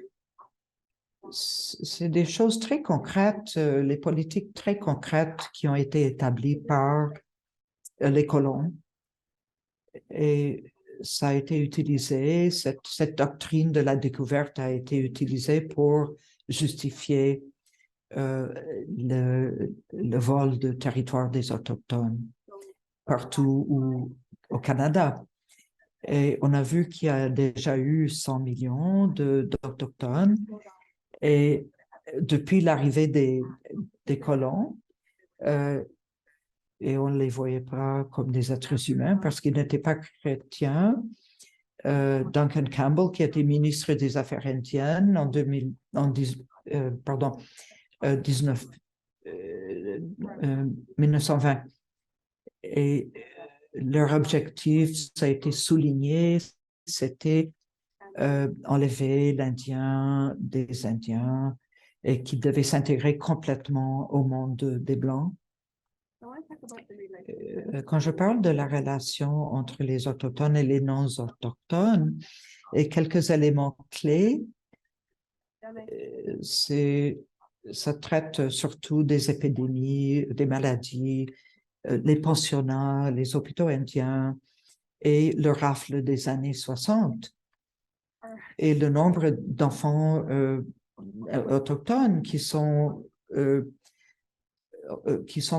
c'est des choses très concrètes, les politiques très concrètes qui ont été établies par les colons. Et ça a été utilisé, cette doctrine de la découverte a été utilisée pour justifier le vol de territoire des Autochtones partout au Canada. Et on a vu qu'il y a déjà eu 100 millions d'Autochtones. Et depuis l'arrivée des colons, et on ne les voyait pas comme des êtres humains parce qu'ils n'étaient pas chrétiens. Duncan Campbell, qui était ministre des Affaires indiennes en 1920. Et leur objectif, ça a été souligné, c'était enlever l'Indien des Indiens et qu'ils devaient s'intégrer complètement au monde des Blancs. Quand je parle de la relation entre les Autochtones et les non-Autochtones, et quelques éléments clés, ça traite surtout des épidémies, des maladies, les pensionnats, les hôpitaux indiens et le rafle des années 60. Et le nombre d'enfants autochtones qui sont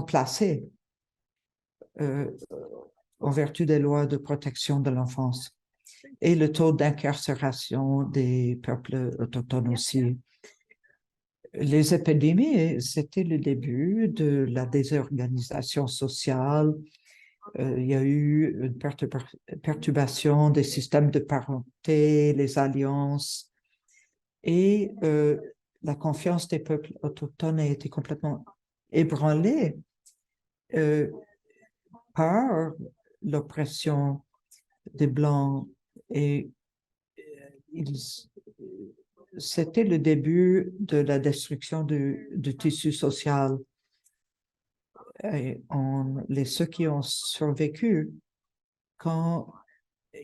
placés en vertu des lois de protection de l'enfance. Et le taux d'incarcération des peuples autochtones aussi. Les épidémies, c'était le début de la désorganisation sociale. Il y a eu une perturbation des systèmes de parenté, les alliances, et la confiance des peuples autochtones a été complètement ébranlée par l'oppression des Blancs. Et c'était le début de la destruction du tissu social. Et ceux qui ont survécu, quand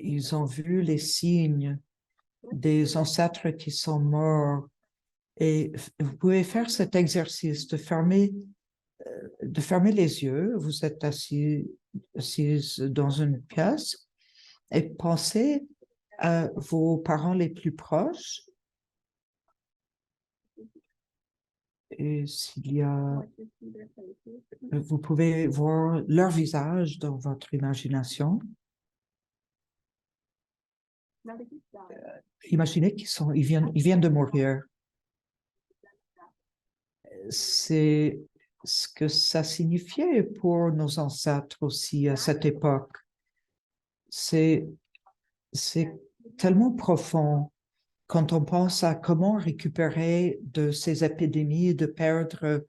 ils ont vu les signes des ancêtres qui sont morts, et vous pouvez faire cet exercice de fermer les yeux. Vous êtes assis dans une pièce et pensez à vos parents les plus proches. Et vous pouvez voir leur visage dans votre imagination. Imaginez ils viennent de mourir. C'est ce que ça signifiait pour nos ancêtres aussi à cette époque. C'est tellement profond quand on pense à comment récupérer de ces épidémies, de perdre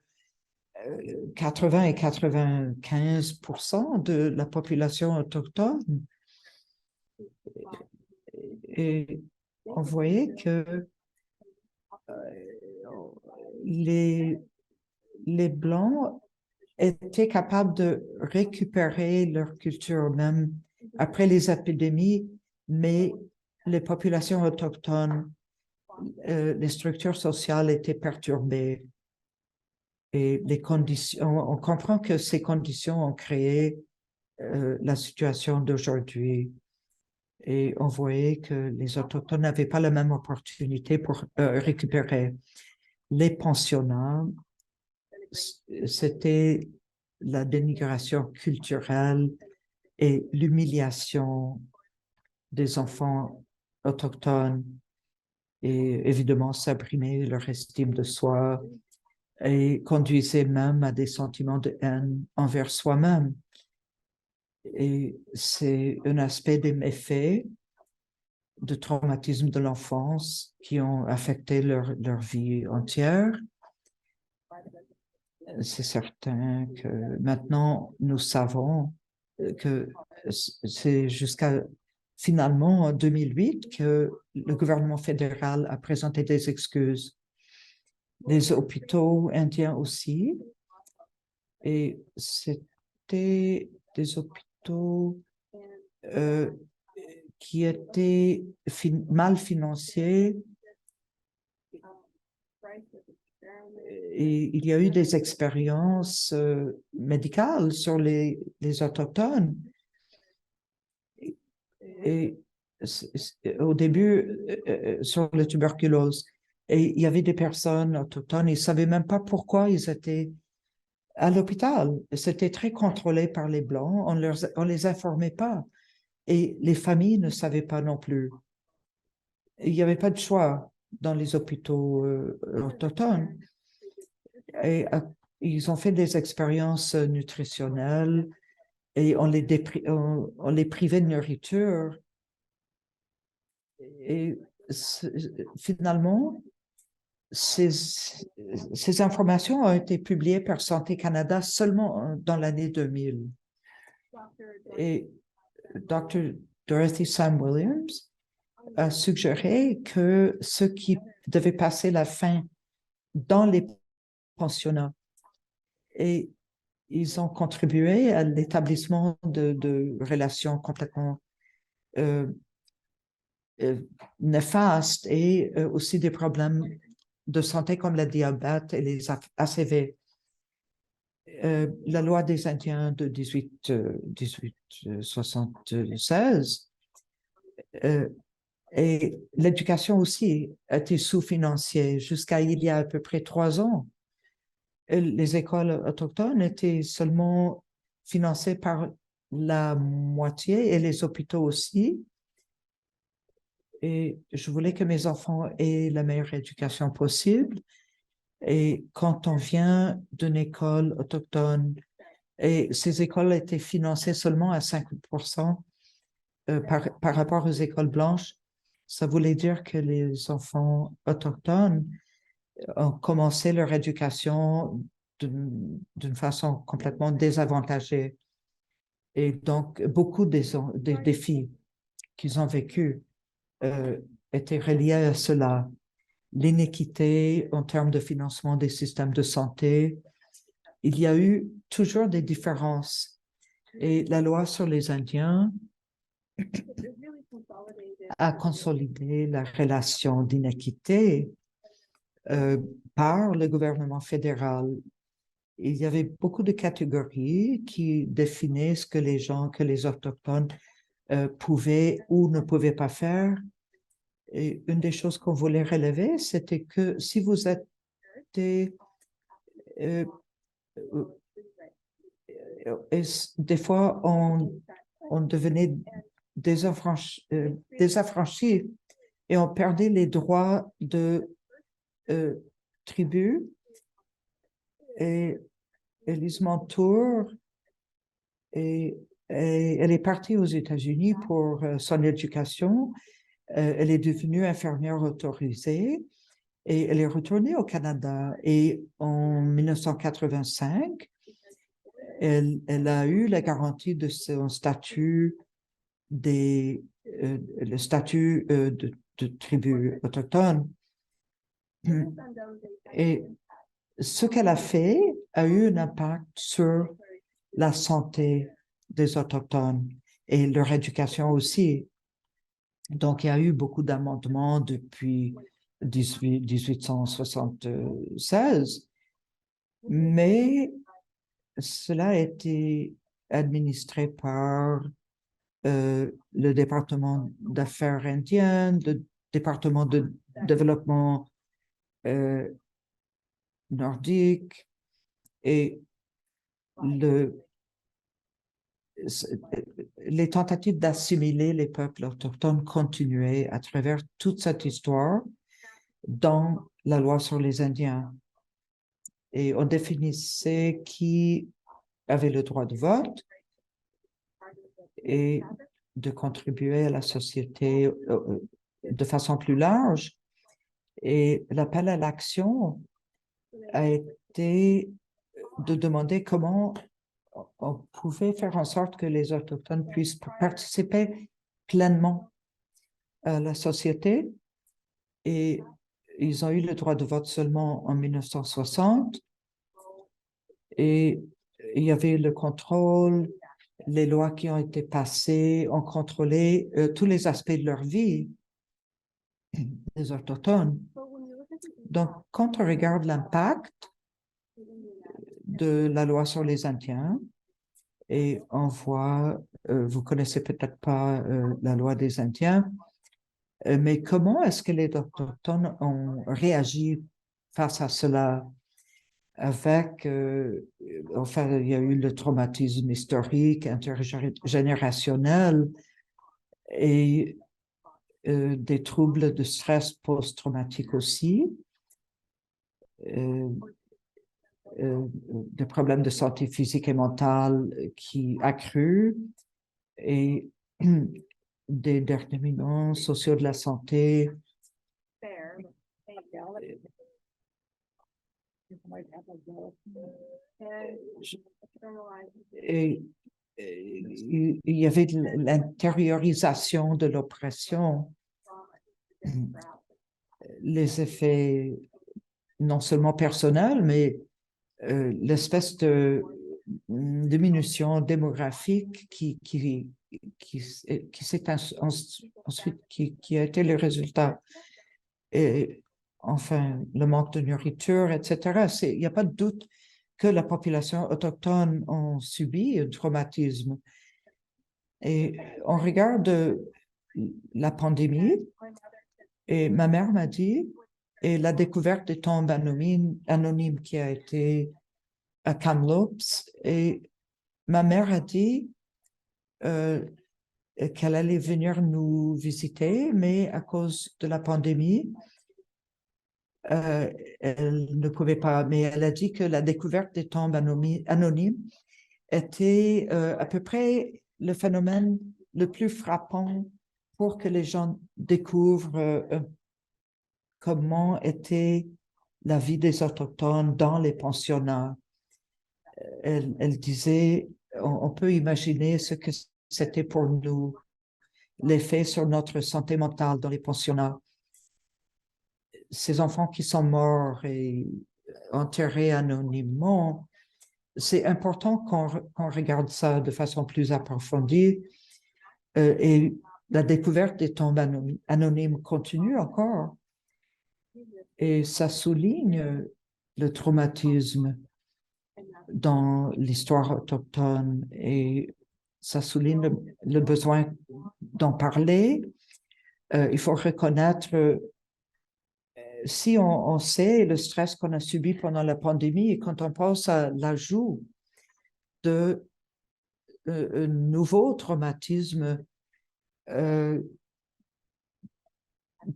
80 et 95% de la population autochtone. Et on voyait que les Blancs étaient capables de récupérer leur culture même après les épidémies, mais les populations autochtones, les structures sociales étaient perturbées. Et les conditions, on comprend que ces conditions ont créé la situation d'aujourd'hui. Et on voyait que les Autochtones n'avaient pas la même opportunité pour récupérer. Les pensionnats, c'était la dénigration culturelle et l'humiliation des enfants autochtones et évidemment s'abrimer leur estime de soi et conduisait même à des sentiments de haine envers soi-même. Et c'est un aspect des méfaits de traumatisme de l'enfance qui ont affecté leur vie entière. C'est certain que maintenant, nous savons que c'est jusqu'à finalement en 2008 que le gouvernement fédéral a présenté des excuses. Les hôpitaux indiens aussi. Et c'était des hôpitaux qui étaient mal financés. Et il y a eu des expériences médicales sur les Autochtones. Et au début, sur la tuberculose. Et il y avait des personnes autochtones, ils ne savaient même pas pourquoi ils étaient à l'hôpital. C'était très contrôlé par les Blancs, on les informait pas. Et les familles ne savaient pas non plus. Il n'y avait pas de choix dans les hôpitaux autochtones. Et ils ont fait des expériences nutritionnelles et on les privait de nourriture. Et finalement, ces informations ont été publiées par Santé Canada seulement dans l'année 2000. Et Dr. Dorothy Sam Williams a suggéré que ceux qui devaient passer la faim dans les pensionnats et ils ont contribué à l'établissement de relations complètement néfastes et aussi des problèmes de santé comme le diabète et les ACV. La loi des Indiens de 1876 et l'éducation aussi a été sous-financée jusqu'à il y a à peu près 3 ans. Les écoles autochtones étaient seulement financées par la moitié et les hôpitaux aussi. Et je voulais que mes enfants aient la meilleure éducation possible. Et quand on vient d'une école autochtone, et ces écoles étaient financées seulement à 50% par rapport aux écoles blanches, ça voulait dire que les enfants autochtones ont commencé leur éducation d'une façon complètement désavantagée. Et donc, beaucoup des défis qu'ils ont vécus étaient reliés à cela. L'inéquité en termes de financement des systèmes de santé. Il y a eu toujours des différences. Et la loi sur les Indiens a consolidé la relation d'inéquité par le gouvernement fédéral. Il y avait beaucoup de catégories qui définaient ce que les gens, que les Autochtones pouvaient ou ne pouvaient pas faire. Et une des choses qu'on voulait relever, c'était que si vous étiez et des fois, on devenait désaffranchis et on perdait les droits de tribu. Et Elise Montour, elle est partie aux États-Unis pour son éducation. Elle est devenue infirmière autorisée et elle est retournée au Canada. Et en 1985, elle a eu la garantie de son statut le statut de tribu autochtone. Et ce qu'elle a fait a eu un impact sur la santé des Autochtones et leur éducation aussi. Donc, il y a eu beaucoup d'amendements depuis 1876, mais cela a été administré par le département d'affaires indiennes, le département de développement nordique et les tentatives d'assimiler les peuples autochtones continuaient à travers toute cette histoire dans la loi sur les Indiens. Et on définissait qui avait le droit de vote et de contribuer à la société de façon plus large. Et l'appel à l'action a été de demander comment on pouvait faire en sorte que les Autochtones puissent participer pleinement à la société. Et ils ont eu le droit de vote seulement en 1960. Et il y avait le contrôle, les lois qui ont été passées ont contrôlé tous les aspects de leur vie des Autochtones. Donc, quand on regarde l'impact de la loi sur les Indiens, et on voit, vous connaissez peut-être pas la loi des Indiens, mais comment est-ce que les Autochtones ont réagi face à cela avec, enfin, il y a eu le traumatisme historique, intergénérationnel et des troubles de stress post-traumatique aussi, des problèmes de santé physique et mentale qui accruent et des déterminants sociaux de la santé. Et il y avait l'intériorisation de l'oppression, les effets non seulement personnels, mais l'espèce de diminution démographique s'est ensuite qui a été le résultat. Et enfin, le manque de nourriture, etc. Il n'y a pas de doute que la population autochtone a subi un traumatisme. Et on regarde la pandémie, et ma mère m'a dit, et la découverte des tombes anonymes qui a été à Kamloops, et ma mère a dit qu'elle allait venir nous visiter, mais à cause de la pandémie, elle ne pouvait pas, mais elle a dit que la découverte des tombes anonymes était à peu près le phénomène le plus frappant pour que les gens découvrent comment était la vie des Autochtones dans les pensionnats. Elle disait, on peut imaginer ce que c'était pour nous, l'effet sur notre santé mentale dans les pensionnats. Ces enfants qui sont morts et enterrés anonymement, c'est important qu'on regarde ça de façon plus approfondie. Et la découverte des tombes anonymes continue encore. Et ça souligne le traumatisme dans l'histoire autochtone et ça souligne le besoin d'en parler. Il faut reconnaître, si on sait le stress qu'on a subi pendant la pandémie et quand on pense à l'ajout de un nouveau traumatisme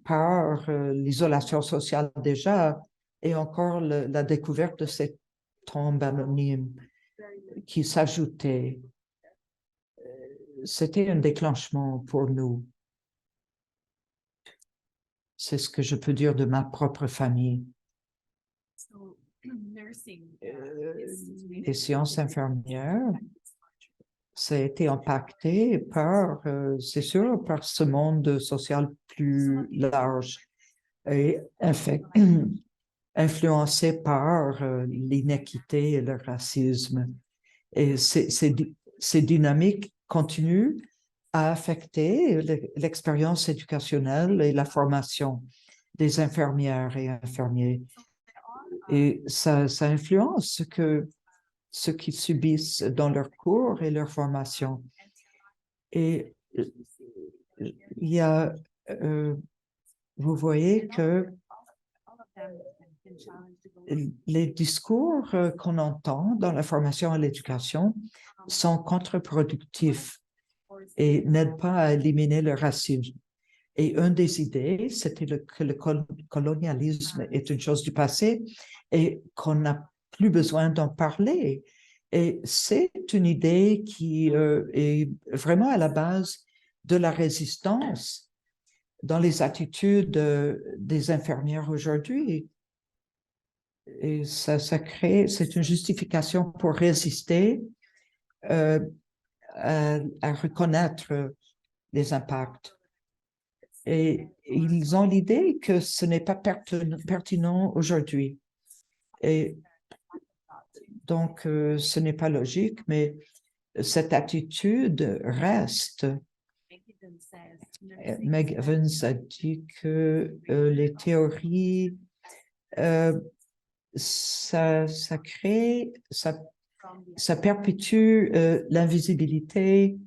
par l'isolation sociale déjà et encore la découverte de cette tombe anonyme qui s'ajoutait. C'était un déclenchement pour nous. C'est ce que je peux dire de ma propre famille. Les sciences infirmières, ça a été impacté par, c'est sûr, par ce monde social plus large et influencé par l'inéquité et le racisme. Et ces dynamiques continuent à affecter l'expérience éducationnelle et la formation des infirmières et infirmiers. Et ça influence ce qu'ils subissent dans leurs cours et leur formation. Et il y a, vous voyez que les discours qu'on entend dans la formation et l'éducation sont contre-productifs et n'aident pas à éliminer le racisme. Et une des idées, c'était que le colonialisme est une chose du passé et qu'on n'a plus besoin d'en parler. Et c'est une idée qui est vraiment à la base de la résistance dans les attitudes des infirmières aujourd'hui. Et ça crée, c'est une justification pour résister à reconnaître les impacts. Et ils ont l'idée que ce n'est pas pertinent aujourd'hui. Et donc, ce n'est pas logique, mais cette attitude reste. Meg Evans a dit que les théories, ça crée, ça perpétue l'invisibilité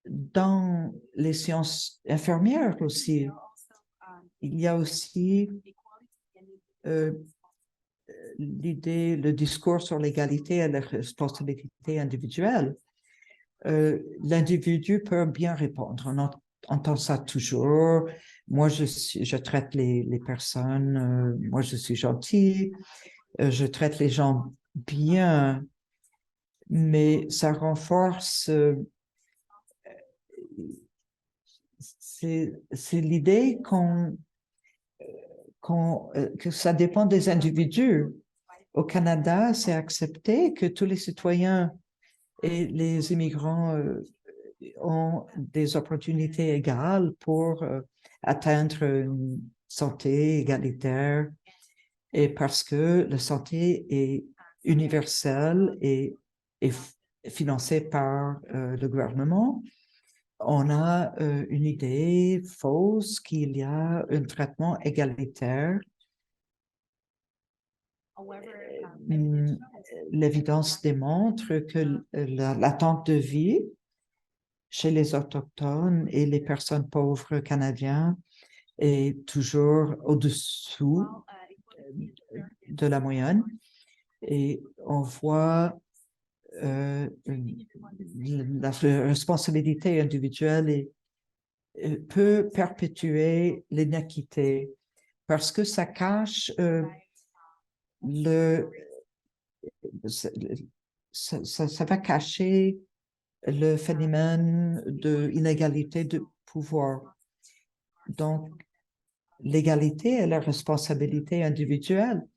dans les sciences infirmières aussi. Il y a aussi l'idée, le discours sur l'égalité et la responsabilité individuelle. L'individu peut bien répondre. On entend ça toujours. Moi, je traite les personnes, moi, je suis gentil, je traite les gens bien, mais ça renforce c'est l'idée que ça dépend des individus. Au Canada, c'est accepté que tous les citoyens et les immigrants ont des opportunités égales pour atteindre une santé égalitaire et parce que la santé est universelle et financée par le gouvernement, on a une idée fausse qu'il y a un traitement égalitaire. L'évidence démontre que l'attente de vie chez les Autochtones et les personnes pauvres canadiennes est toujours au-dessous de la moyenne. Et on voit la responsabilité individuelle peut perpétuer l'inéquité parce que ça cache ça va cacher le phénomène d'inégalité de pouvoir. Donc, l'égalité et la responsabilité individuelle,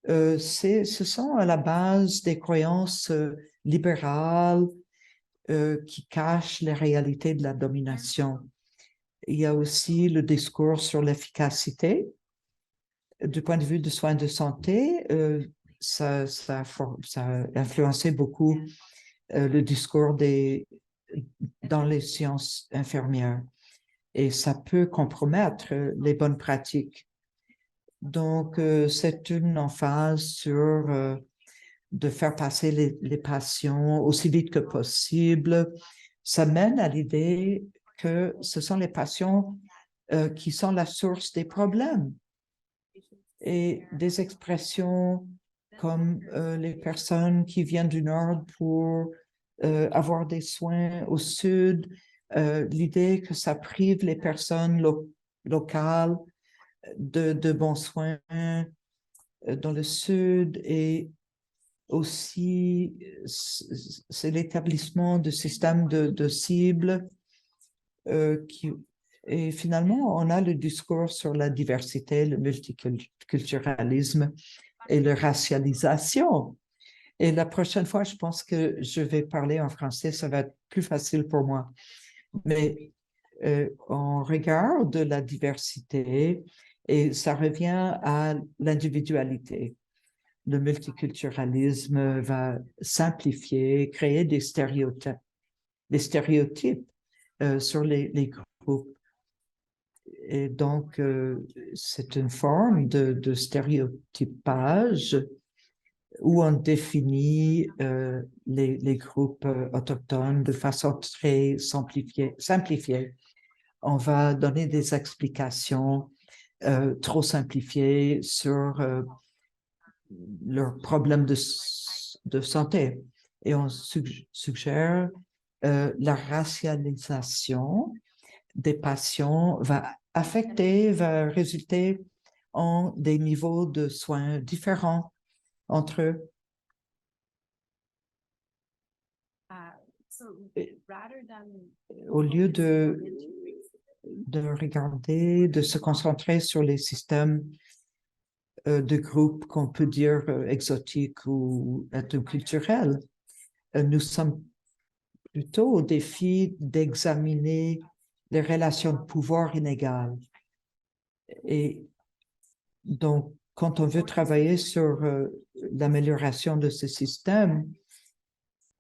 ce sont à la base des croyances libérales qui cachent les réalités de la domination. Il y a aussi le discours sur l'efficacité. Du point de vue des soins de santé, ça a influencé beaucoup le discours dans les sciences infirmières et ça peut compromettre les bonnes pratiques. Donc, c'est une emphase sur de faire passer les patients aussi vite que possible. Ça mène à l'idée que ce sont les patients qui sont la source des problèmes. Et des expressions comme les personnes qui viennent du nord pour avoir des soins au sud, l'idée que ça prive les personnes locales de bons soins dans le sud et aussi c'est l'établissement de systèmes de cibles et finalement, on a le discours sur la diversité, le multiculturalisme et la racialisation. Et la prochaine fois, je pense que je vais parler en français, ça va être plus facile pour moi. Mais on regarde la diversité et ça revient à l'individualité. Le multiculturalisme va simplifier, créer des stéréotypes sur les groupes. Et donc, c'est une forme de stéréotypage où on définit les groupes autochtones de façon très simplifiée. On va donner des explications trop simplifiées sur leurs problèmes de santé. Et on suggère la racialisation des patients va résulter en des niveaux de soins différents entre eux. Au lieu de regarder, de se concentrer sur les systèmes de groupes qu'on peut dire exotiques ou ethnoculturels, nous sommes plutôt au défi d'examiner les relations de pouvoir inégales. Et donc, quand on veut travailler sur l'amélioration de ce système,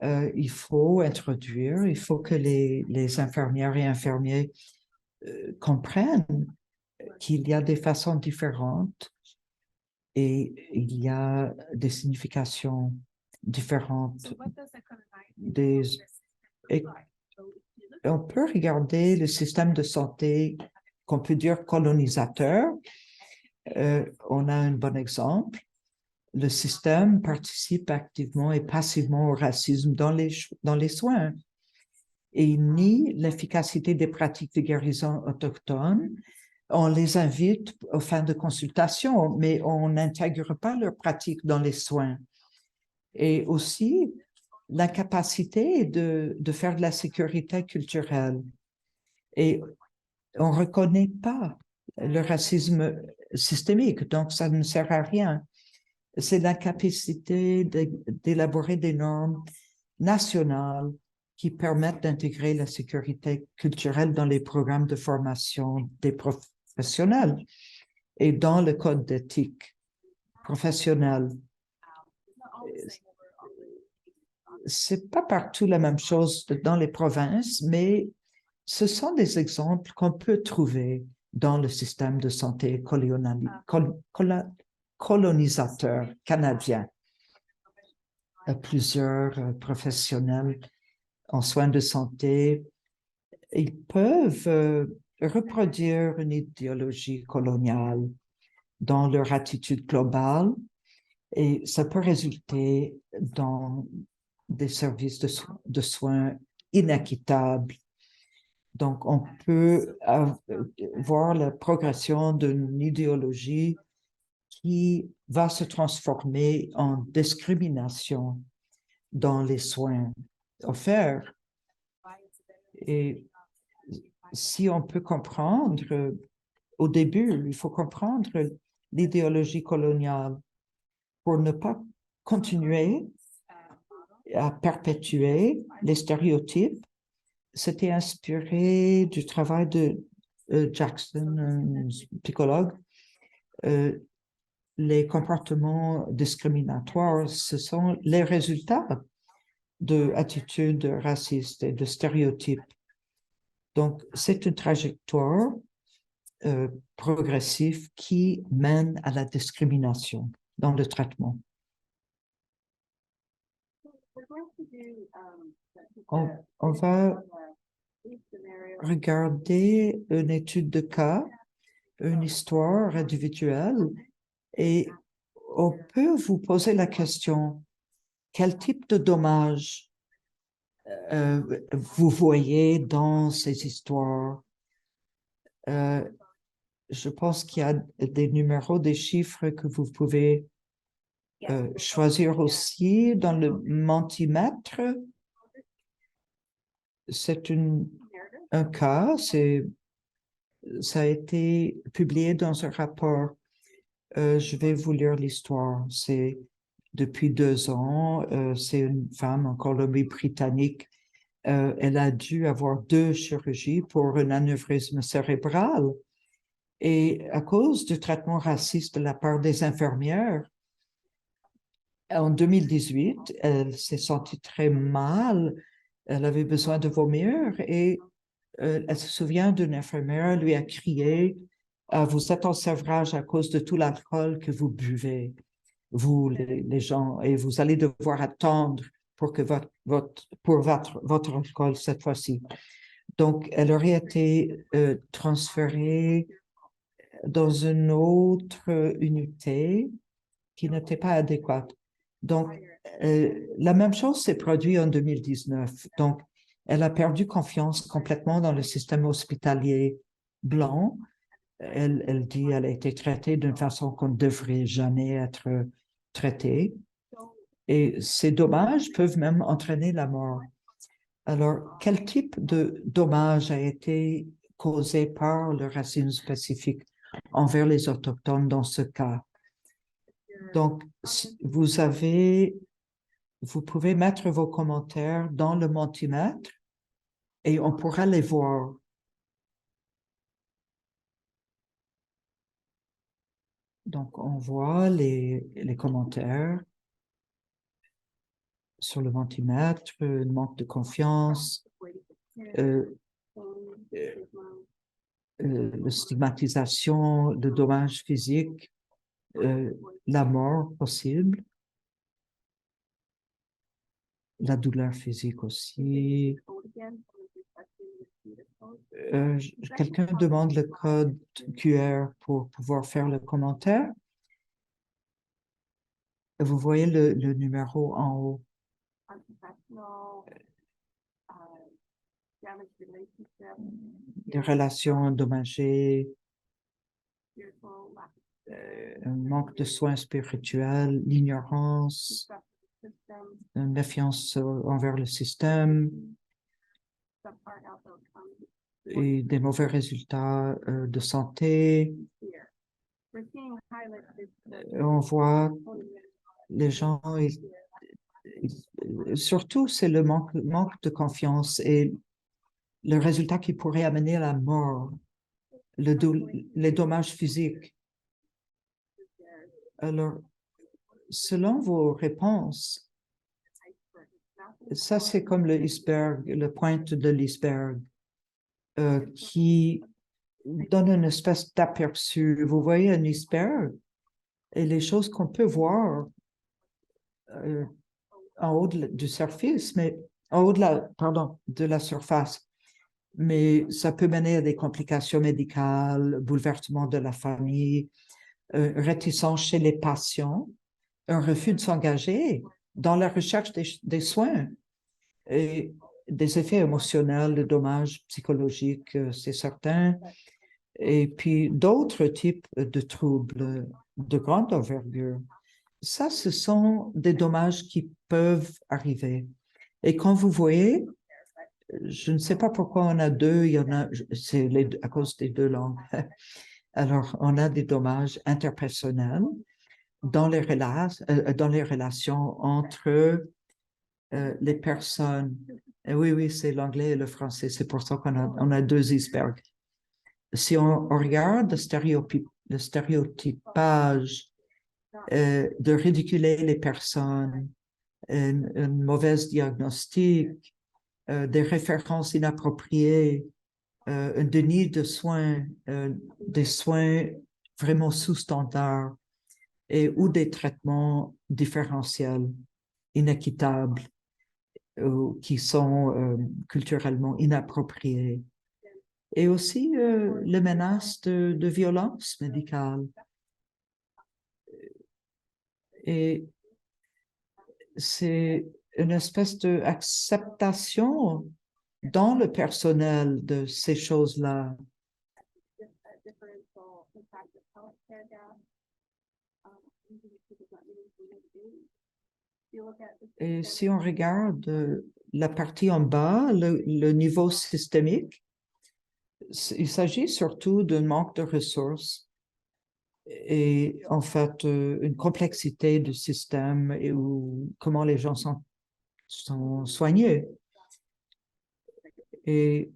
il faut que les infirmières et infirmiers comprennent qu'il y a des façons différentes et il y a des significations différentes. Et on peut regarder le système de santé qu'on peut dire colonisateur. On a un bon exemple. Le système participe activement et passivement au racisme dans les soins et il nie l'efficacité des pratiques de guérison autochtones. On les invite aux fins de consultation, mais on n'intègre pas leurs pratiques dans les soins. Et aussi, l'incapacité de faire de la sécurité culturelle. Et on ne reconnaît pas le racisme systémique, donc ça ne sert à rien. C'est l'incapacité d'élaborer des normes nationales qui permettent d'intégrer la sécurité culturelle dans les programmes de formation des professionnels et dans le code d'éthique professionnelle. C'est pas partout la même chose dans les provinces, mais ce sont des exemples qu'on peut trouver dans le système de santé colonisateur canadien. Plusieurs professionnels en soins de santé, ils peuvent reproduire une idéologie coloniale dans leur attitude globale et ça peut résulter dans des services de soins inéquitables Donc, on peut voir la progression d'une idéologie qui va se transformer en discrimination dans les soins offerts. Et si on peut comprendre, au début, il faut comprendre l'idéologie coloniale pour ne pas continuer à perpétuer les stéréotypes. C'était inspiré du travail de Jackson, un psychologue. Les comportements discriminatoires, ce sont les résultats d'attitudes racistes et de stéréotypes. Donc, c'est une trajectoire progressive qui mène à la discrimination dans le traitement. On va regarder une étude de cas, une histoire individuelle, et on peut vous poser la question, quel type de dommages vous voyez dans ces histoires? Je pense qu'il y a des numéros, des chiffres que vous pouvez choisir aussi dans le mentimètre. C'est un cas, ça a été publié dans un rapport. Je vais vous lire l'histoire. C'est depuis 2 ans. C'est une femme en Colombie-Britannique. Elle a dû avoir 2 chirurgies pour un anévrisme cérébral. Et à cause du traitement raciste de la part des infirmières, en 2018, elle s'est sentie très mal. Elle avait besoin de vomir et elle se souvient d'une infirmière lui a crié vous êtes en sevrage à cause de tout l'alcool que vous buvez, vous les gens, et vous allez devoir attendre pour que votre alcool cette fois-ci. Donc, elle aurait été transférée dans une autre unité qui n'était pas adéquate. Donc, la même chose s'est produite en 2019. Donc, elle a perdu confiance complètement dans le système hospitalier blanc. Elle dit qu'elle a été traitée d'une façon qu'on ne devrait jamais être traitée. Et ces dommages peuvent même entraîner la mort. Alors, quel type de dommage a été causé par le racisme spécifique envers les Autochtones dans ce cas? Donc, vous pouvez mettre vos commentaires dans le mentimètre et on pourra les voir. Donc, on voit les commentaires sur le mentimètre, le manque de confiance, la stigmatisation, le dommage physique, la mort possible, la douleur physique aussi. Quelqu'un demande le code QR pour pouvoir faire le commentaire. Vous voyez le numéro en haut. Des relations endommagées, un manque de soins spirituels, l'ignorance, une méfiance envers le système et des mauvais résultats de santé. On voit les gens, surtout c'est le manque de confiance et le résultat qui pourrait amener à la mort, les dommages physiques. Alors, selon vos réponses, ça c'est comme le iceberg, la pointe de l'iceberg qui donne une espèce d'aperçu. Vous voyez un iceberg et les choses qu'on peut voir en haut du surface, mais en haut de la surface. Mais ça peut mener à des complications médicales, bouleversement de la famille, réticence chez les patients, un refus de s'engager dans la recherche des soins. Et des effets émotionnels, des dommages psychologiques, c'est certain, et puis d'autres types de troubles de grande envergure. Ça, ce sont des dommages qui peuvent arriver. Et quand vous voyez, je ne sais pas pourquoi on a deux, il y en a, c'est à cause des deux langues. Alors, on a des dommages interpersonnels dans les relations entre les personnes. Et oui, c'est l'anglais et le français. C'est pour ça qu'on a deux icebergs. Si on regarde le stéréotypage de ridiculer les personnes, une mauvaise diagnostic, des références inappropriées, un déni de soins, des soins vraiment sous-standards ou des traitements différentiels, inéquitables, qui sont culturellement inappropriés. Et aussi les menaces de violence médicale. Et c'est une espèce d'acceptation dans le personnel de ces choses-là. Et si on regarde la partie en bas, le niveau systémique, il s'agit surtout d'un manque de ressources et en fait une complexité du système et comment les gens sont soignés. Et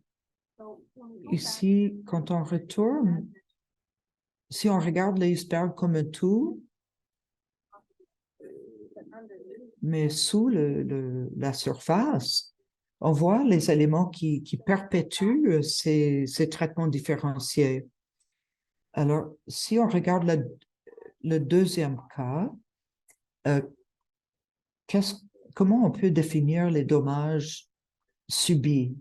ici, quand on retourne, si on regarde l'iceberg comme un tout, mais sous la surface, on voit les éléments qui perpétuent ces traitements différenciés. Alors, si on regarde le deuxième cas, comment on peut définir les dommages subis?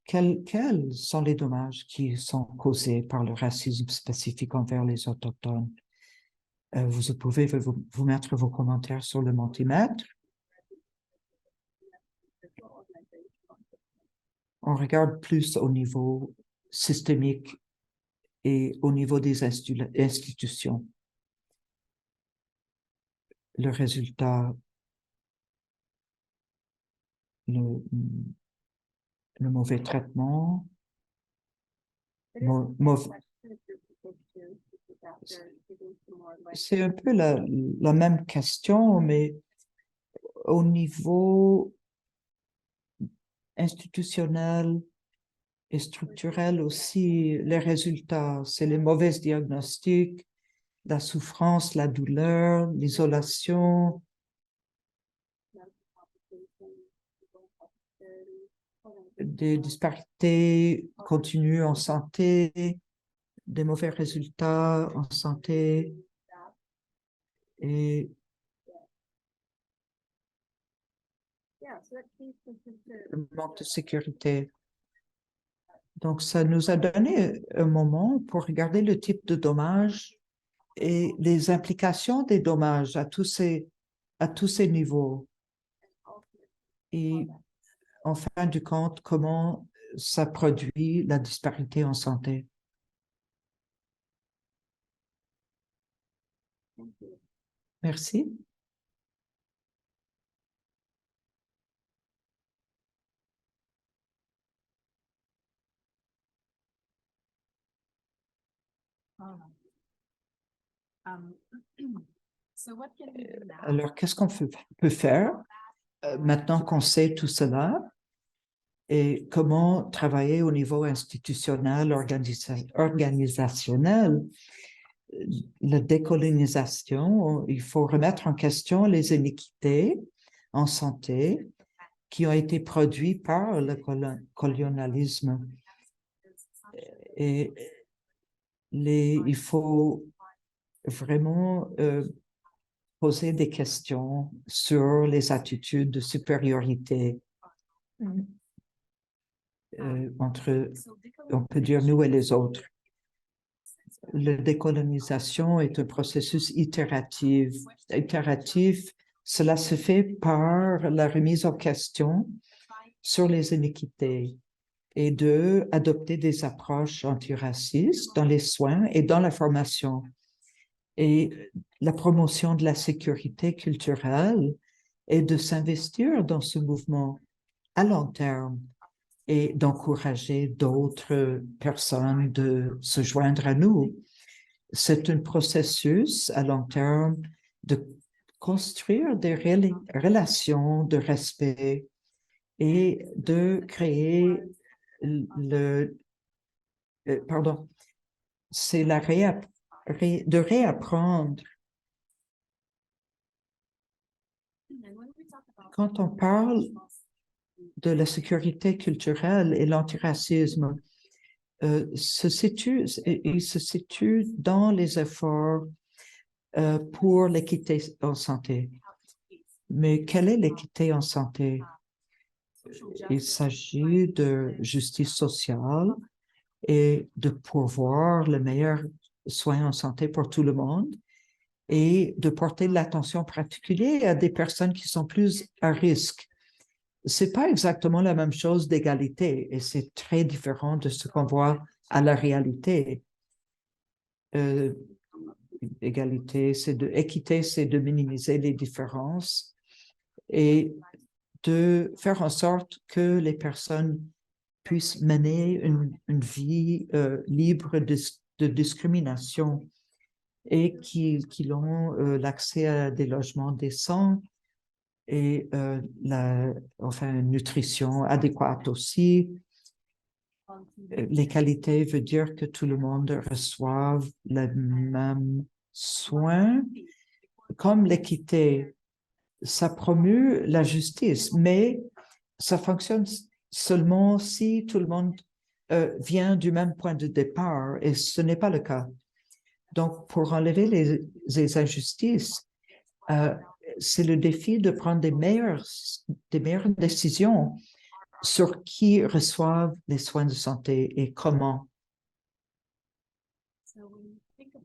Quels sont les dommages qui sont causés par le racisme spécifique envers les Autochtones? Vous pouvez vous mettre vos commentaires sur le Mentimetre. On regarde plus au niveau systémique et au niveau des institutions. Le résultat, le mauvais traitement, c'est un peu la même question, mais au niveau institutionnel et structurel aussi, les résultats, c'est les mauvais diagnostics, la souffrance, la douleur, l'isolation, des disparités continues en santé, des mauvais résultats en santé et le manque de sécurité. Donc, ça nous a donné un moment pour regarder le type de dommages et les implications des dommages à tous ces niveaux. Et en fin de compte, comment ça produit la disparité en santé. Merci. Alors, qu'est-ce qu'on peut faire maintenant qu'on sait tout cela et comment travailler au niveau institutionnel, organisationnel? La décolonisation, il faut remettre en question les inéquités en santé qui ont été produites par le colonialisme. Et il faut vraiment poser des questions sur les attitudes de supériorité entre, on peut dire, nous et les autres. La décolonisation est un processus itératif Cela se fait par la remise en question sur les inéquités et d'adopter des approches antiracistes dans les soins et dans la formation. Et la promotion de la sécurité culturelle et de s'investir dans ce mouvement à long terme et d'encourager d'autres personnes de se joindre à nous. C'est un processus à long terme de construire des relations de respect et de créer c'est de réapprendre. Quand on parle de la sécurité culturelle et l'antiracisme, il se situe dans les efforts pour l'équité en santé. Mais quelle est l'équité en santé? Il s'agit de justice sociale et de pourvoir le meilleur soin en santé pour tout le monde et de porter l'attention particulière à des personnes qui sont plus à risque. C'est pas exactement la même chose d'égalité et c'est très différent de ce qu'on voit à la réalité. Équité, c'est de minimiser les différences et de faire en sorte que les personnes puissent mener une vie libre de discrimination et qu'ils ont l'accès à des logements décents et une nutrition adéquate aussi. Les qualités veut dire que tout le monde reçoive le même soin. Comme l'équité, ça promue la justice, mais ça fonctionne seulement si tout le monde vient du même point de départ, et ce n'est pas le cas. Donc, pour enlever les injustices, c'est le défi de prendre des meilleures décisions sur qui reçoivent les soins de santé et comment.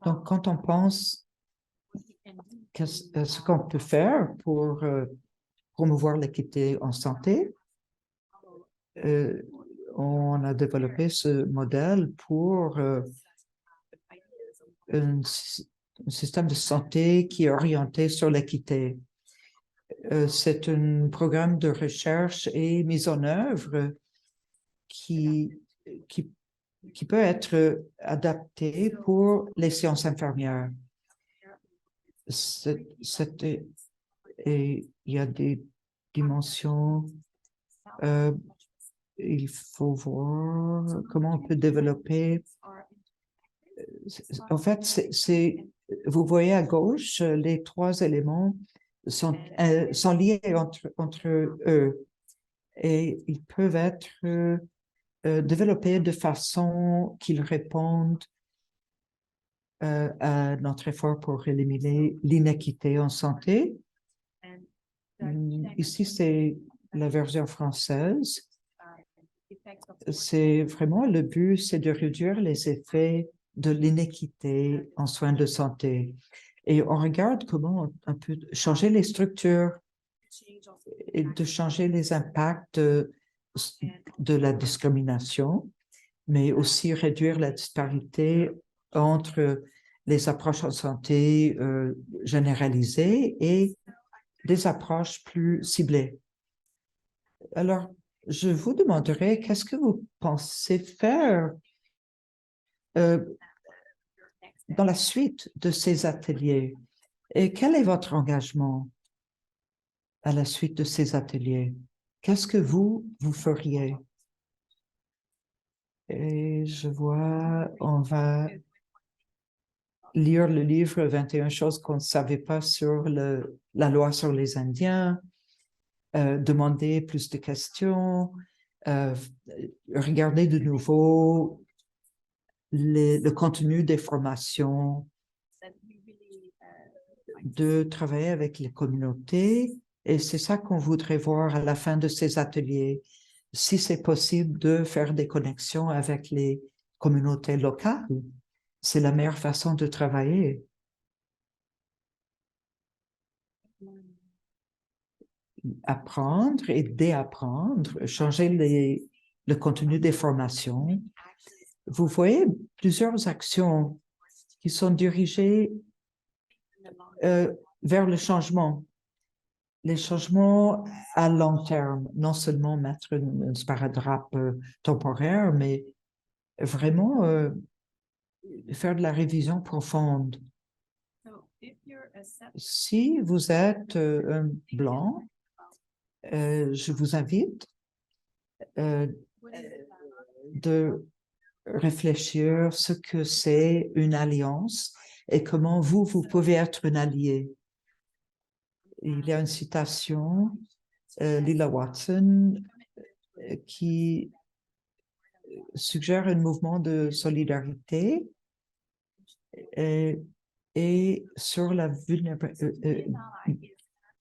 Donc, quand on pense ce qu'on peut faire pour promouvoir l'équité en santé, on a développé ce modèle pour un système de santé qui est orienté sur l'équité. C'est un programme de recherche et mise en œuvre qui peut être adapté pour les sciences infirmières. Et il y a des dimensions. Il faut voir comment on peut développer. En fait, vous voyez à gauche, les trois éléments sont liés entre eux et ils peuvent être développés de façon qu'ils répondent à notre effort pour éliminer l'inéquité en santé. Ici, c'est la version française. C'est vraiment le but, c'est de réduire les effets de l'inéquité en soins de santé. Et on regarde comment on peut changer les structures et de changer les impacts de la discrimination, mais aussi réduire la disparité entre les approches en santé généralisées et des approches plus ciblées. Alors, je vous demanderai, qu'est-ce que vous pensez faire dans la suite de ces ateliers? Et quel est votre engagement à la suite de ces ateliers? Qu'est-ce que vous feriez? Et je vois, on va lire le livre 21 choses qu'on ne savait pas sur la loi sur les Indiens, demander plus de questions, regarder de nouveau le contenu des formations, de travailler avec les communautés. Et c'est ça qu'on voudrait voir à la fin de ces ateliers, si c'est possible de faire des connexions avec les communautés locales. C'est la meilleure façon de travailler. apprendre et déapprendre, changer le contenu des formations. Vous voyez plusieurs actions qui sont dirigées vers le changement. Les changements à long terme, non seulement mettre un sparadrap temporaire, mais vraiment faire de la révision profonde. Si vous êtes un blanc, je vous invite de réfléchir ce que c'est une alliance et comment vous pouvez être un allié. Il y a une citation, Lila Watson, qui suggère un mouvement de solidarité et sur la vulnérabilité.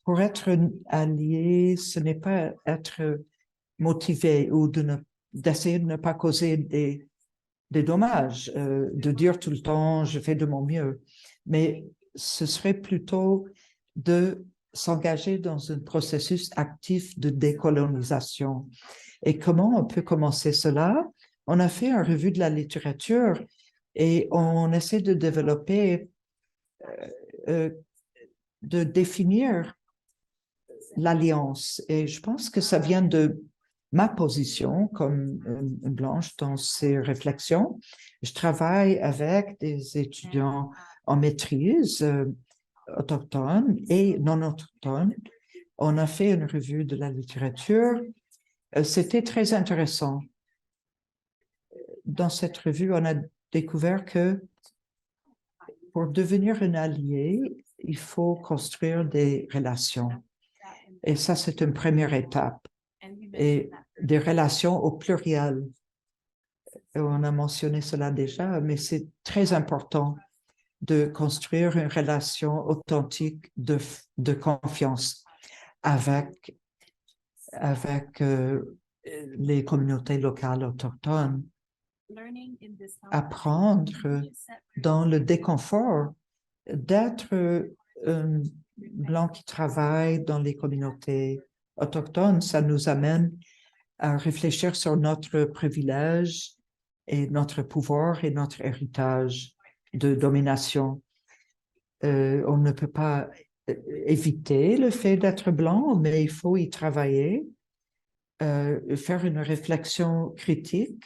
Pour être un allié, ce n'est pas être motivé ou d'essayer de ne pas causer des dommages, de dire tout le temps, je fais de mon mieux. Mais ce serait plutôt de s'engager dans un processus actif de décolonisation. Et comment on peut commencer cela? On a fait une revue de la littérature et on essaie de développer, de définir l'alliance. Et je pense que ça vient de ma position comme une blanche dans ces réflexions. Je travaille avec des étudiants en maîtrise autochtones et non autochtones. On a fait une revue de la littérature. C'était très intéressant. Dans cette revue, on a découvert que pour devenir un allié, il faut construire des relations. Et ça, c'est une première étape. Et des relations au pluriel. Et on a mentionné cela déjà, mais c'est très important de construire une relation authentique de confiance avec les communautés locales autochtones. Apprendre dans le déconfort d'être un blanc qui travaille dans les communautés autochtones, ça nous amène à réfléchir sur notre privilège et notre pouvoir et notre héritage de domination. On ne peut pas éviter le fait d'être blanc, mais il faut y travailler, faire une réflexion critique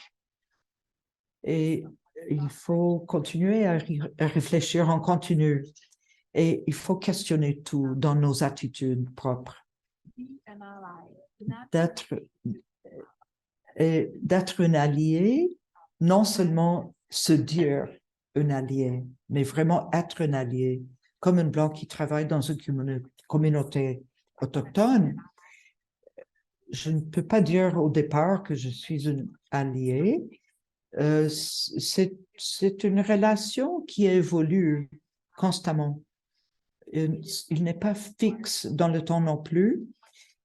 et il faut continuer à réfléchir en continu et il faut questionner tout dans nos attitudes propres. D'être un allié, non seulement se dire un allié, mais vraiment être un allié, comme un blanc qui travaille dans une communauté autochtone. Je ne peux pas dire au départ que je suis un allié. C'est une relation qui évolue constamment. Il n'est pas fixe dans le temps non plus.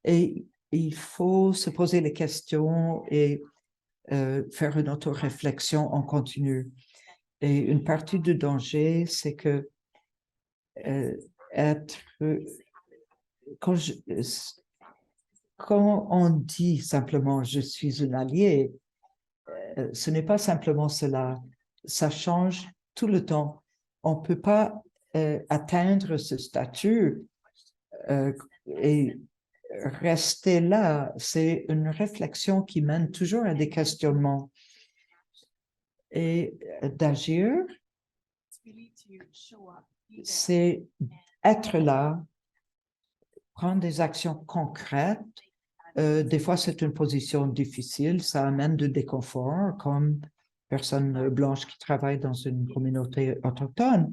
Et il faut se poser les questions et faire une auto-réflexion en continu. Et une partie du danger, c'est que quand on dit simplement « je suis un allié », ce n'est pas simplement cela. Ça change tout le temps. On ne peut pas atteindre ce statut et rester là. C'est une réflexion qui mène toujours à des questionnements. Et d'agir, c'est être là, prendre des actions concrètes. Des fois, c'est une position difficile, ça amène du déconfort, comme personne blanche qui travaille dans une communauté autochtone.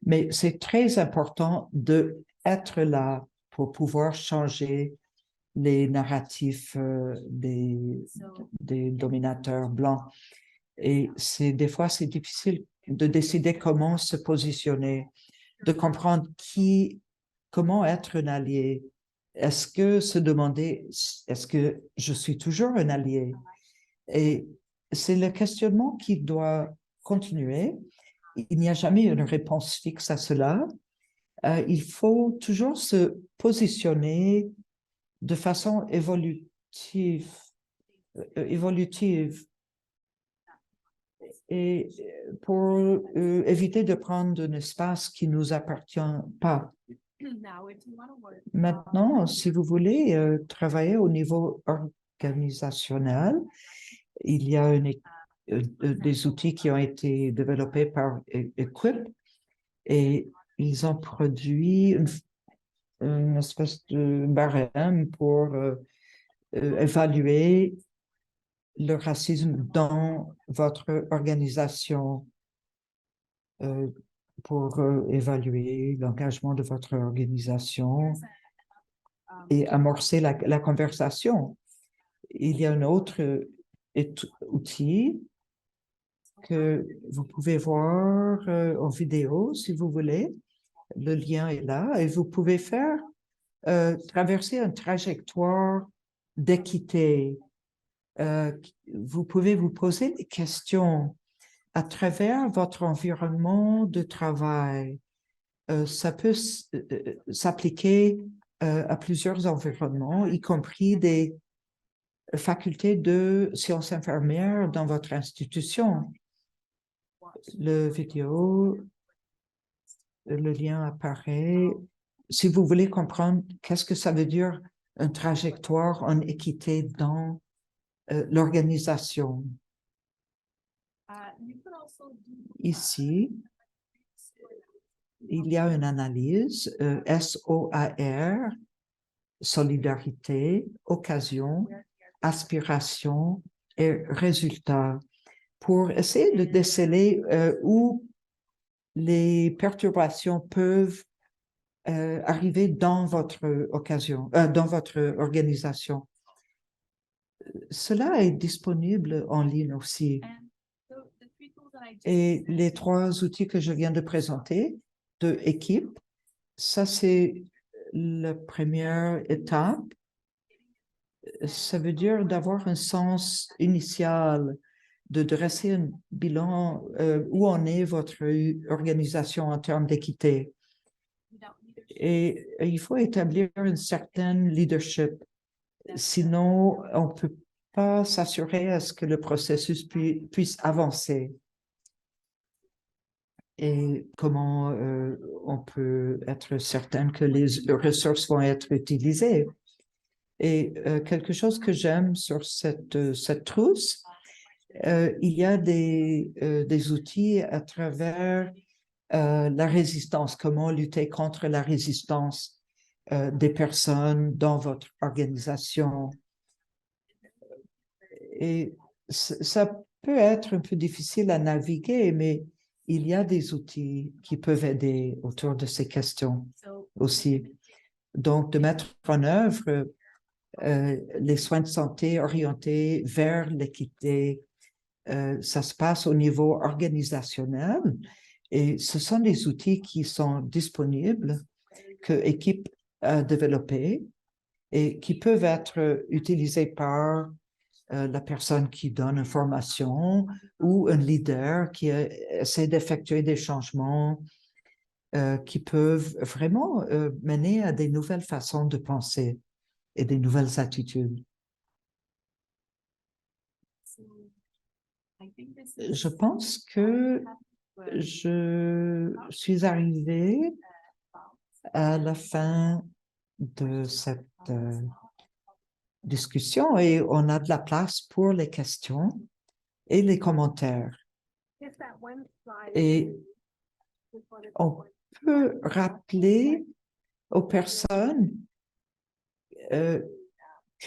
Mais c'est très important d'être là pour pouvoir changer les narratifs des dominateurs blancs. Et des fois, c'est difficile de décider comment se positionner, de comprendre comment être un allié. Est-ce que se demander, est-ce que je suis toujours un allié? Et c'est le questionnement qui doit continuer. Il n'y a jamais une réponse fixe à cela. Il faut toujours se positionner de façon évolutive et pour éviter de prendre un espace qui ne nous appartient pas. Maintenant, si vous voulez travailler au niveau organisationnel, il y a des outils qui ont été développés par Equip et ils ont produit une espèce de barème pour évaluer le racisme dans votre organisation, pour évaluer l'engagement de votre organisation et amorcer la conversation. Il y a un autre outil que vous pouvez voir en vidéo si vous voulez. Le lien est là et vous pouvez faire traverser une trajectoire d'équité. Vous pouvez vous poser des questions à travers votre environnement de travail. Ça peut s'appliquer à plusieurs environnements, y compris des facultés de sciences infirmières dans votre institution. Le vidéo, le lien apparaît. Si vous voulez comprendre qu'est-ce que ça veut dire une trajectoire en équité dans l'organisation. Ici, il y a une analyse SOAR, solidarité, occasion, aspiration et résultat, pour essayer de déceler où les perturbations peuvent arriver dans votre dans votre organisation. Cela est disponible en ligne aussi. Et les 3 outils que je viens de présenter de équipe, ça c'est la première étape. Ça veut dire d'avoir un sens initial, de dresser un bilan où en est votre organisation en termes d'équité. Et il faut établir une certaine leadership. Sinon, on ne peut pas s'assurer à ce que le processus puisse avancer. Et comment on peut être certain que les ressources vont être utilisées. Et quelque chose que j'aime sur cette trousse, il y a des outils à travers la résistance, comment lutter contre la résistance des personnes dans votre organisation. Et ça peut être un peu difficile à naviguer, mais il y a des outils qui peuvent aider autour de ces questions aussi. Donc, de mettre en œuvre les soins de santé orientés vers l'équité, ça se passe au niveau organisationnel et ce sont des outils qui sont disponibles, que l'équipe a développés et qui peuvent être utilisés par la personne qui donne une formation ou un leader qui essaie d'effectuer des changements qui peuvent vraiment mener à des nouvelles façons de penser et des nouvelles attitudes. Je pense que je suis arrivée à la fin de cette discussion et on a de la place pour les questions et les commentaires. Et on peut rappeler aux personnes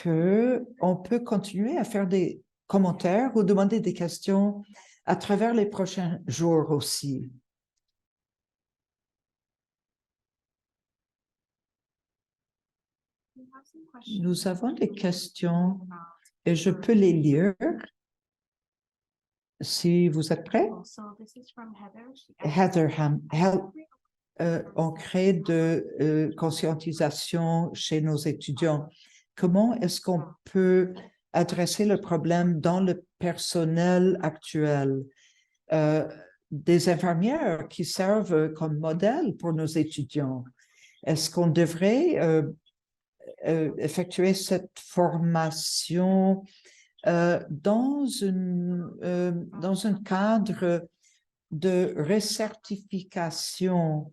qu'on peut continuer à faire des commentaires ou demander des questions à travers les prochains jours aussi. Nous avons des questions et je peux les lire si vous êtes prêts. Heather, on crée de conscientisation chez nos étudiants. Comment est-ce qu'on peut adresser le problème dans le personnel actuel? Des infirmières qui servent comme modèle pour nos étudiants. Est-ce qu'on devrait effectuer cette formation dans un cadre de recertification,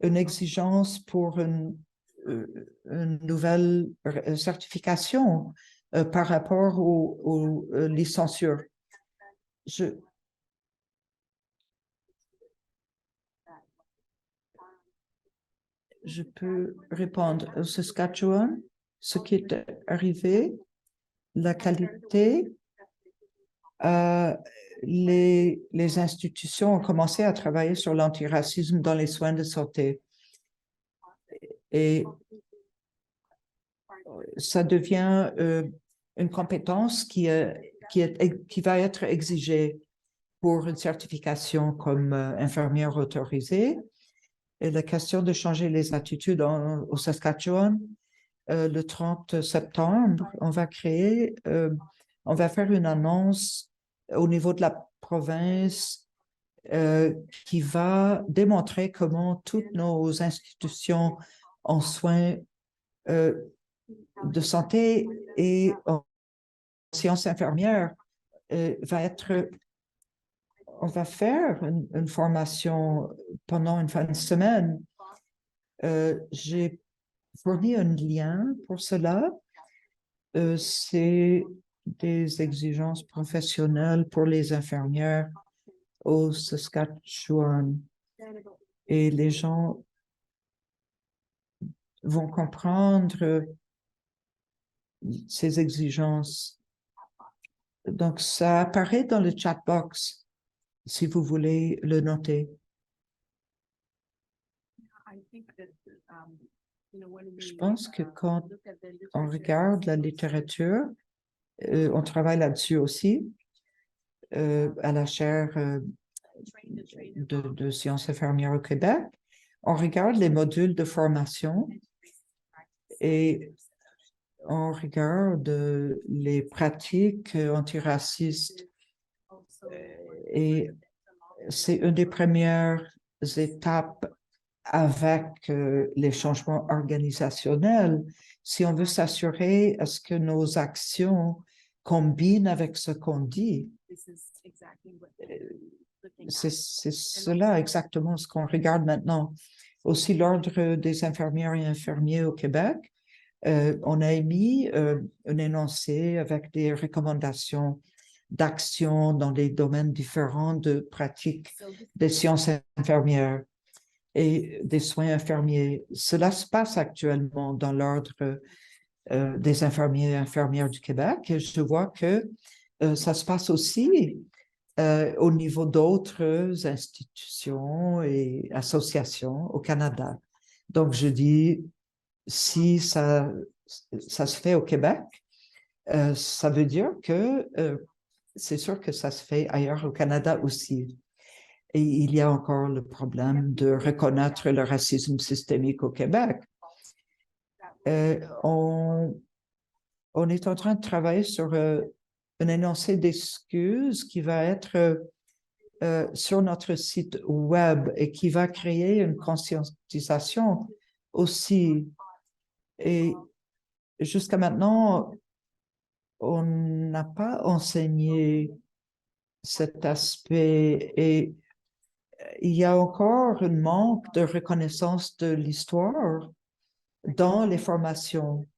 une exigence pour une nouvelle certification par rapport aux licentiures. Je peux répondre. Au Saskatchewan, ce qui est arrivé, la qualité, les institutions ont commencé à travailler sur l'antiracisme dans les soins de santé. Et ça devient une compétence qui va être exigée pour une certification comme infirmière autorisée. Et la question de changer les attitudes au Saskatchewan, le 30 septembre, on va faire une annonce au niveau de la province qui va démontrer comment toutes nos institutions en soins de santé et en sciences infirmières on va faire une formation pendant une fin de semaine. J'ai fourni un lien pour cela. C'est des exigences professionnelles pour les infirmières au Saskatchewan. Et les gens vont comprendre ces exigences. Donc, ça apparaît dans le chat box, si vous voulez le noter. Je pense que quand on regarde la littérature, on travaille là-dessus aussi, à la chaire de sciences infirmières au Québec. On regarde les modules de formation et on regarde les pratiques antiracistes. Et c'est une des premières étapes avec les changements organisationnels. Si on veut s'assurer à ce que nos actions combinent avec ce qu'on dit, c'est cela exactement ce qu'on regarde maintenant. Aussi, l'Ordre des infirmières et infirmiers au Québec, on a émis un énoncé avec des recommandations d'action dans des domaines différents de pratiques des sciences infirmières et des soins infirmiers. Cela se passe actuellement dans l'Ordre des infirmiers et infirmières du Québec. Et je vois que ça se passe aussi au niveau d'autres institutions et associations au Canada. Donc, je dis, si ça se fait au Québec, ça veut dire que c'est sûr que ça se fait ailleurs au Canada aussi. Et il y a encore le problème de reconnaître le racisme systémique au Québec. On est en train de travailler sur un énoncé d'excuses qui va être sur notre site web et qui va créer une conscientisation aussi. Et jusqu'à maintenant, on n'a pas enseigné cet aspect et il y a encore un manque de reconnaissance de l'histoire dans les formations.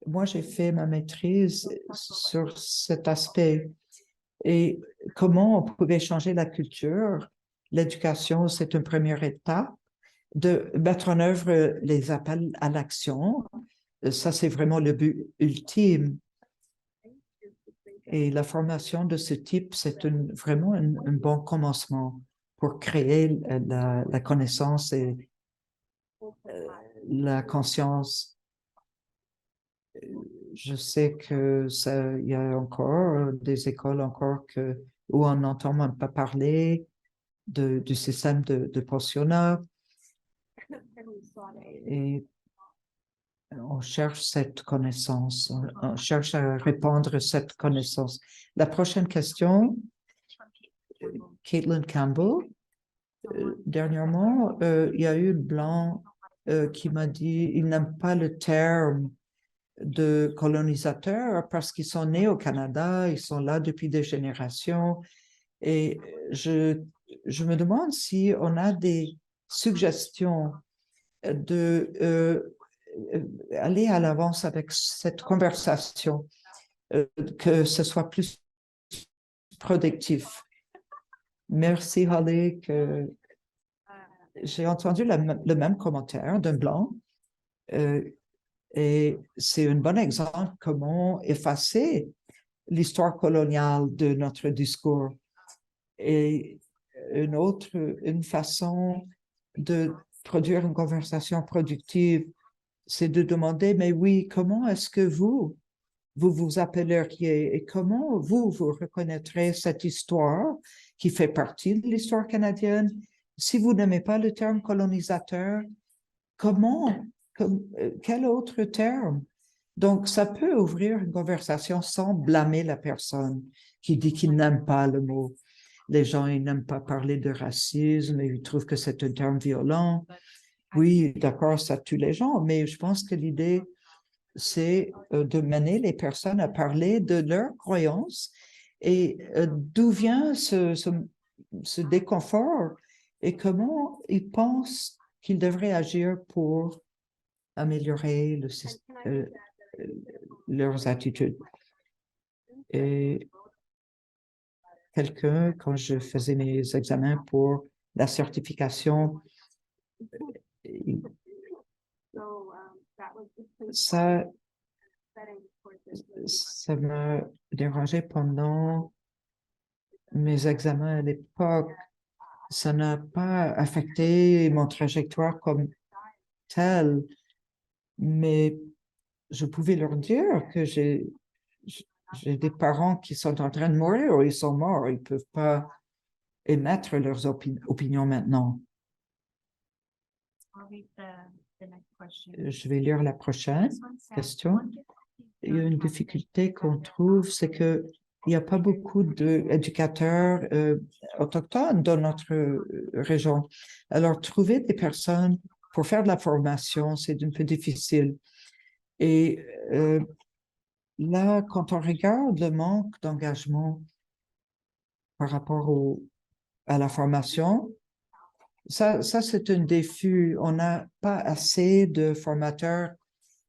Moi, j'ai fait ma maîtrise sur cet aspect et comment on pouvait changer la culture. L'éducation, c'est une première étape de mettre en œuvre les appels à l'action. Ça, c'est vraiment le but ultime. Et la formation de ce type, c'est vraiment un bon commencement pour créer la connaissance et la conscience. Je sais que il y a encore des écoles où on n'entend même pas parler du système de pensionnat. Et on cherche cette connaissance, on cherche à répandre cette connaissance. La prochaine question, Caitlin Campbell. Dernièrement, il y a eu un plan qui m'a dit il n'aime pas le terme de colonisateurs parce qu'ils sont nés au Canada, ils sont là depuis des générations. Et je me demande si on a des suggestions de aller à l'avance avec cette conversation, que ce soit plus productif. Merci, Holly, que j'ai entendu le même commentaire d'un blanc. Et c'est un bon exemple comment effacer l'histoire coloniale de notre discours. Et une façon de produire une conversation productive, c'est de demander, mais oui, comment est-ce que vous appelleriez et comment vous reconnaîtrez cette histoire qui fait partie de l'histoire canadienne? Si vous n'aimez pas le terme colonisateur, quel autre terme? Donc, ça peut ouvrir une conversation sans blâmer la personne qui dit qu'il n'aime pas le mot. Les gens, ils n'aiment pas parler de racisme et ils trouvent que c'est un terme violent. Oui, d'accord, ça tue les gens, mais je pense que l'idée, c'est de mener les personnes à parler de leurs croyances et d'où vient ce déconfort et comment ils pensent qu'ils devraient agir pour améliorer leurs attitudes. Et quelqu'un, quand je faisais mes examens pour la certification, ça m'a dérangé pendant mes examens à l'époque. Ça n'a pas affecté mon trajectoire comme telle, mais je pouvais leur dire que j'ai des parents qui sont en train de mourir ou ils sont morts, ils ne peuvent pas émettre leurs opinions maintenant. Je vais lire la prochaine question. Il y a une difficulté qu'on trouve, c'est qu'il n'y a pas beaucoup d'éducateurs autochtones dans notre région. Alors, trouver des personnes pour faire de la formation, c'est un peu difficile. Et là, quand on regarde le manque d'engagement par rapport à la formation, ça c'est un défi. On n'a pas assez de formateurs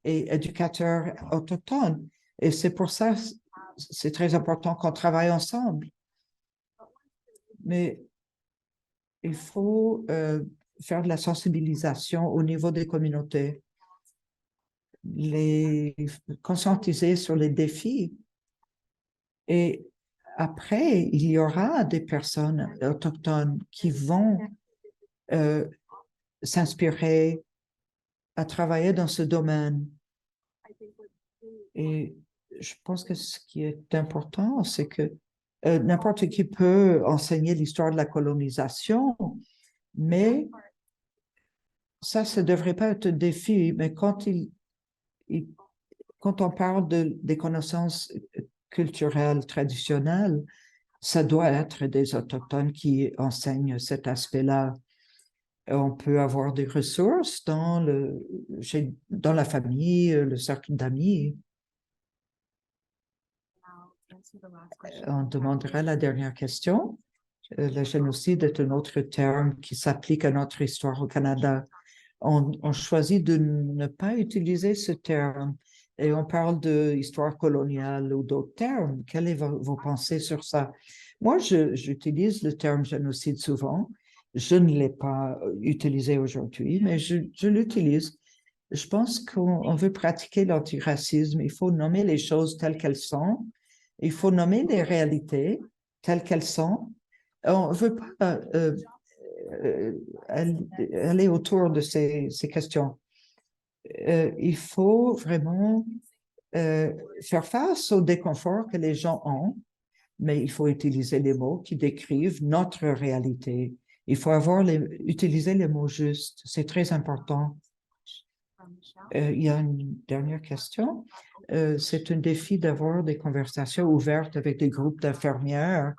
et éducateurs autochtones. Et c'est pour ça, c'est très important qu'on travaille ensemble. Mais il faut faire de la sensibilisation au niveau des communautés, les conscientiser sur les défis. Et après, il y aura des personnes autochtones qui vont s'inspirer à travailler dans ce domaine. Et je pense que ce qui est important, c'est que n'importe qui peut enseigner l'histoire de la colonisation, mais ça ne devrait pas être un défi. Mais quand on parle des connaissances culturelles traditionnelles, ça doit être des Autochtones qui enseignent cet aspect-là. On peut avoir des ressources dans la famille, le cercle d'amis. On demandera la dernière question. Le génocide est un autre terme qui s'applique à notre histoire au Canada. On choisit de ne pas utiliser ce terme et on parle d'histoire coloniale ou d'autres termes. Quelles sont vos pensées sur ça? Moi, j'utilise le terme génocide souvent. Je ne l'ai pas utilisé aujourd'hui, mais je l'utilise. Je pense qu'on veut pratiquer l'antiracisme. Il faut nommer les choses telles qu'elles sont. Il faut nommer les réalités telles qu'elles sont. On ne veut pas aller autour de ces questions. Il faut vraiment faire face au déconfort que les gens ont, mais il faut utiliser les mots qui décrivent notre réalité. Il faut utiliser les mots justes. C'est très important. Il y a une dernière question. C'est un défi d'avoir des conversations ouvertes avec des groupes d'infirmières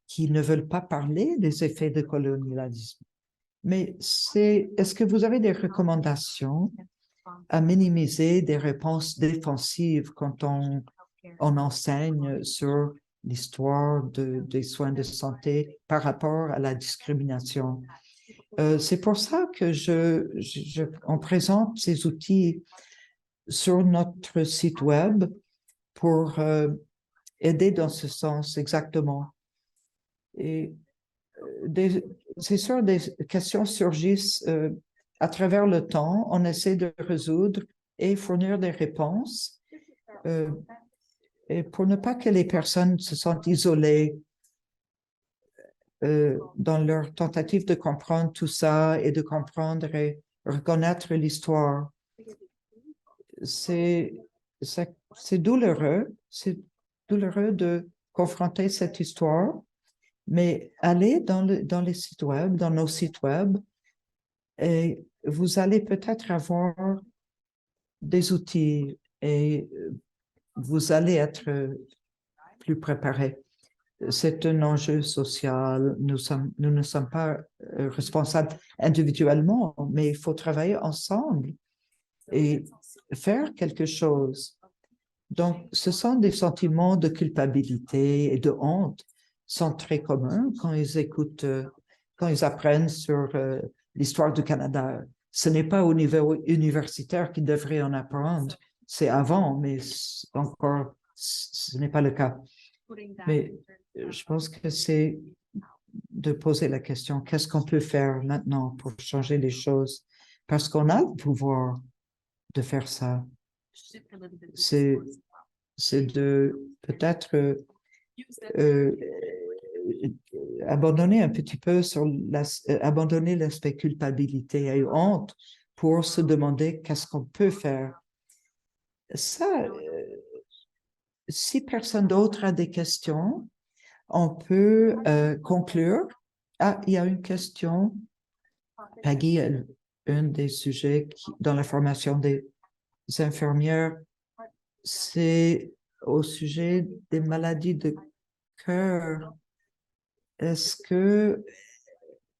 qui ne veulent pas parler des effets du colonialisme. Mais est-ce que vous avez des recommandations à minimiser des réponses défensives quand on enseigne sur l'histoire des soins de santé par rapport à la discrimination? C'est pour ça que on présente ces outils sur notre site web pour aider dans ce sens exactement. Et c'est sûr, des questions surgissent à travers le temps. On essaie de résoudre et fournir des réponses et pour ne pas que les personnes se sentent isolées dans leur tentative de comprendre tout ça et de comprendre et reconnaître l'histoire. C'est douloureux, de confronter cette histoire, mais allez dans les sites web, dans nos sites web, et vous allez peut-être avoir des outils et vous allez être plus préparés. C'est un enjeu social. Nous ne sommes pas responsables individuellement, mais il faut travailler ensemble et faire quelque chose. Donc, ce sont des sentiments de culpabilité et de honte sont très communs quand ils écoutent, quand ils apprennent sur l'histoire du Canada. Ce n'est pas au niveau universitaire qu'ils devraient en apprendre, c'est avant, mais encore, ce n'est pas le cas. Mais je pense que c'est de poser la question, qu'est-ce qu'on peut faire maintenant pour changer les choses? Parce qu'on a le pouvoir de faire ça. C'est de peut-être abandonner un petit peu abandonner l'aspect culpabilité et honte pour se demander qu'est-ce qu'on peut faire. Ça, si personne d'autre a des questions, on peut conclure. Ah, il y a une question. Peggy, un des sujets dans la formation des infirmières, c'est au sujet des maladies de cœur. Est-ce que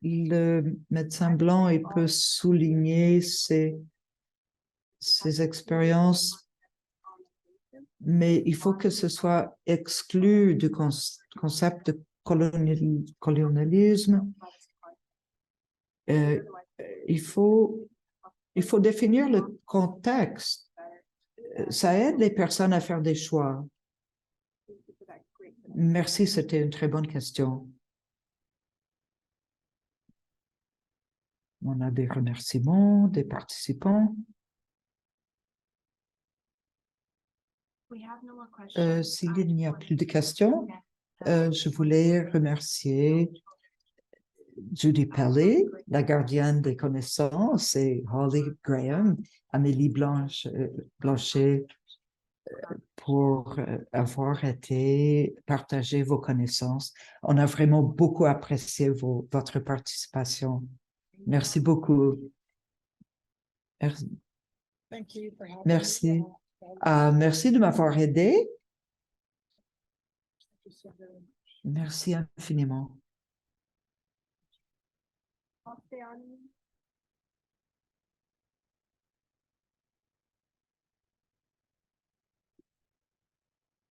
le médecin blanc il peut souligner ses expériences, mais il faut que ce soit exclu du concept de colonialisme. Il faut définir le contexte. Ça aide les personnes à faire des choix. Merci, c'était une très bonne question. On a des remerciements des participants. S'il n'y a plus de questions, je voulais remercier Judy Pelly, la gardienne des connaissances, et Holly Graham, Amélie Blanchet, pour avoir été partager vos connaissances. On a vraiment beaucoup apprécié votre participation. Merci beaucoup. Merci. Merci. Merci de m'avoir aidé. Merci infiniment.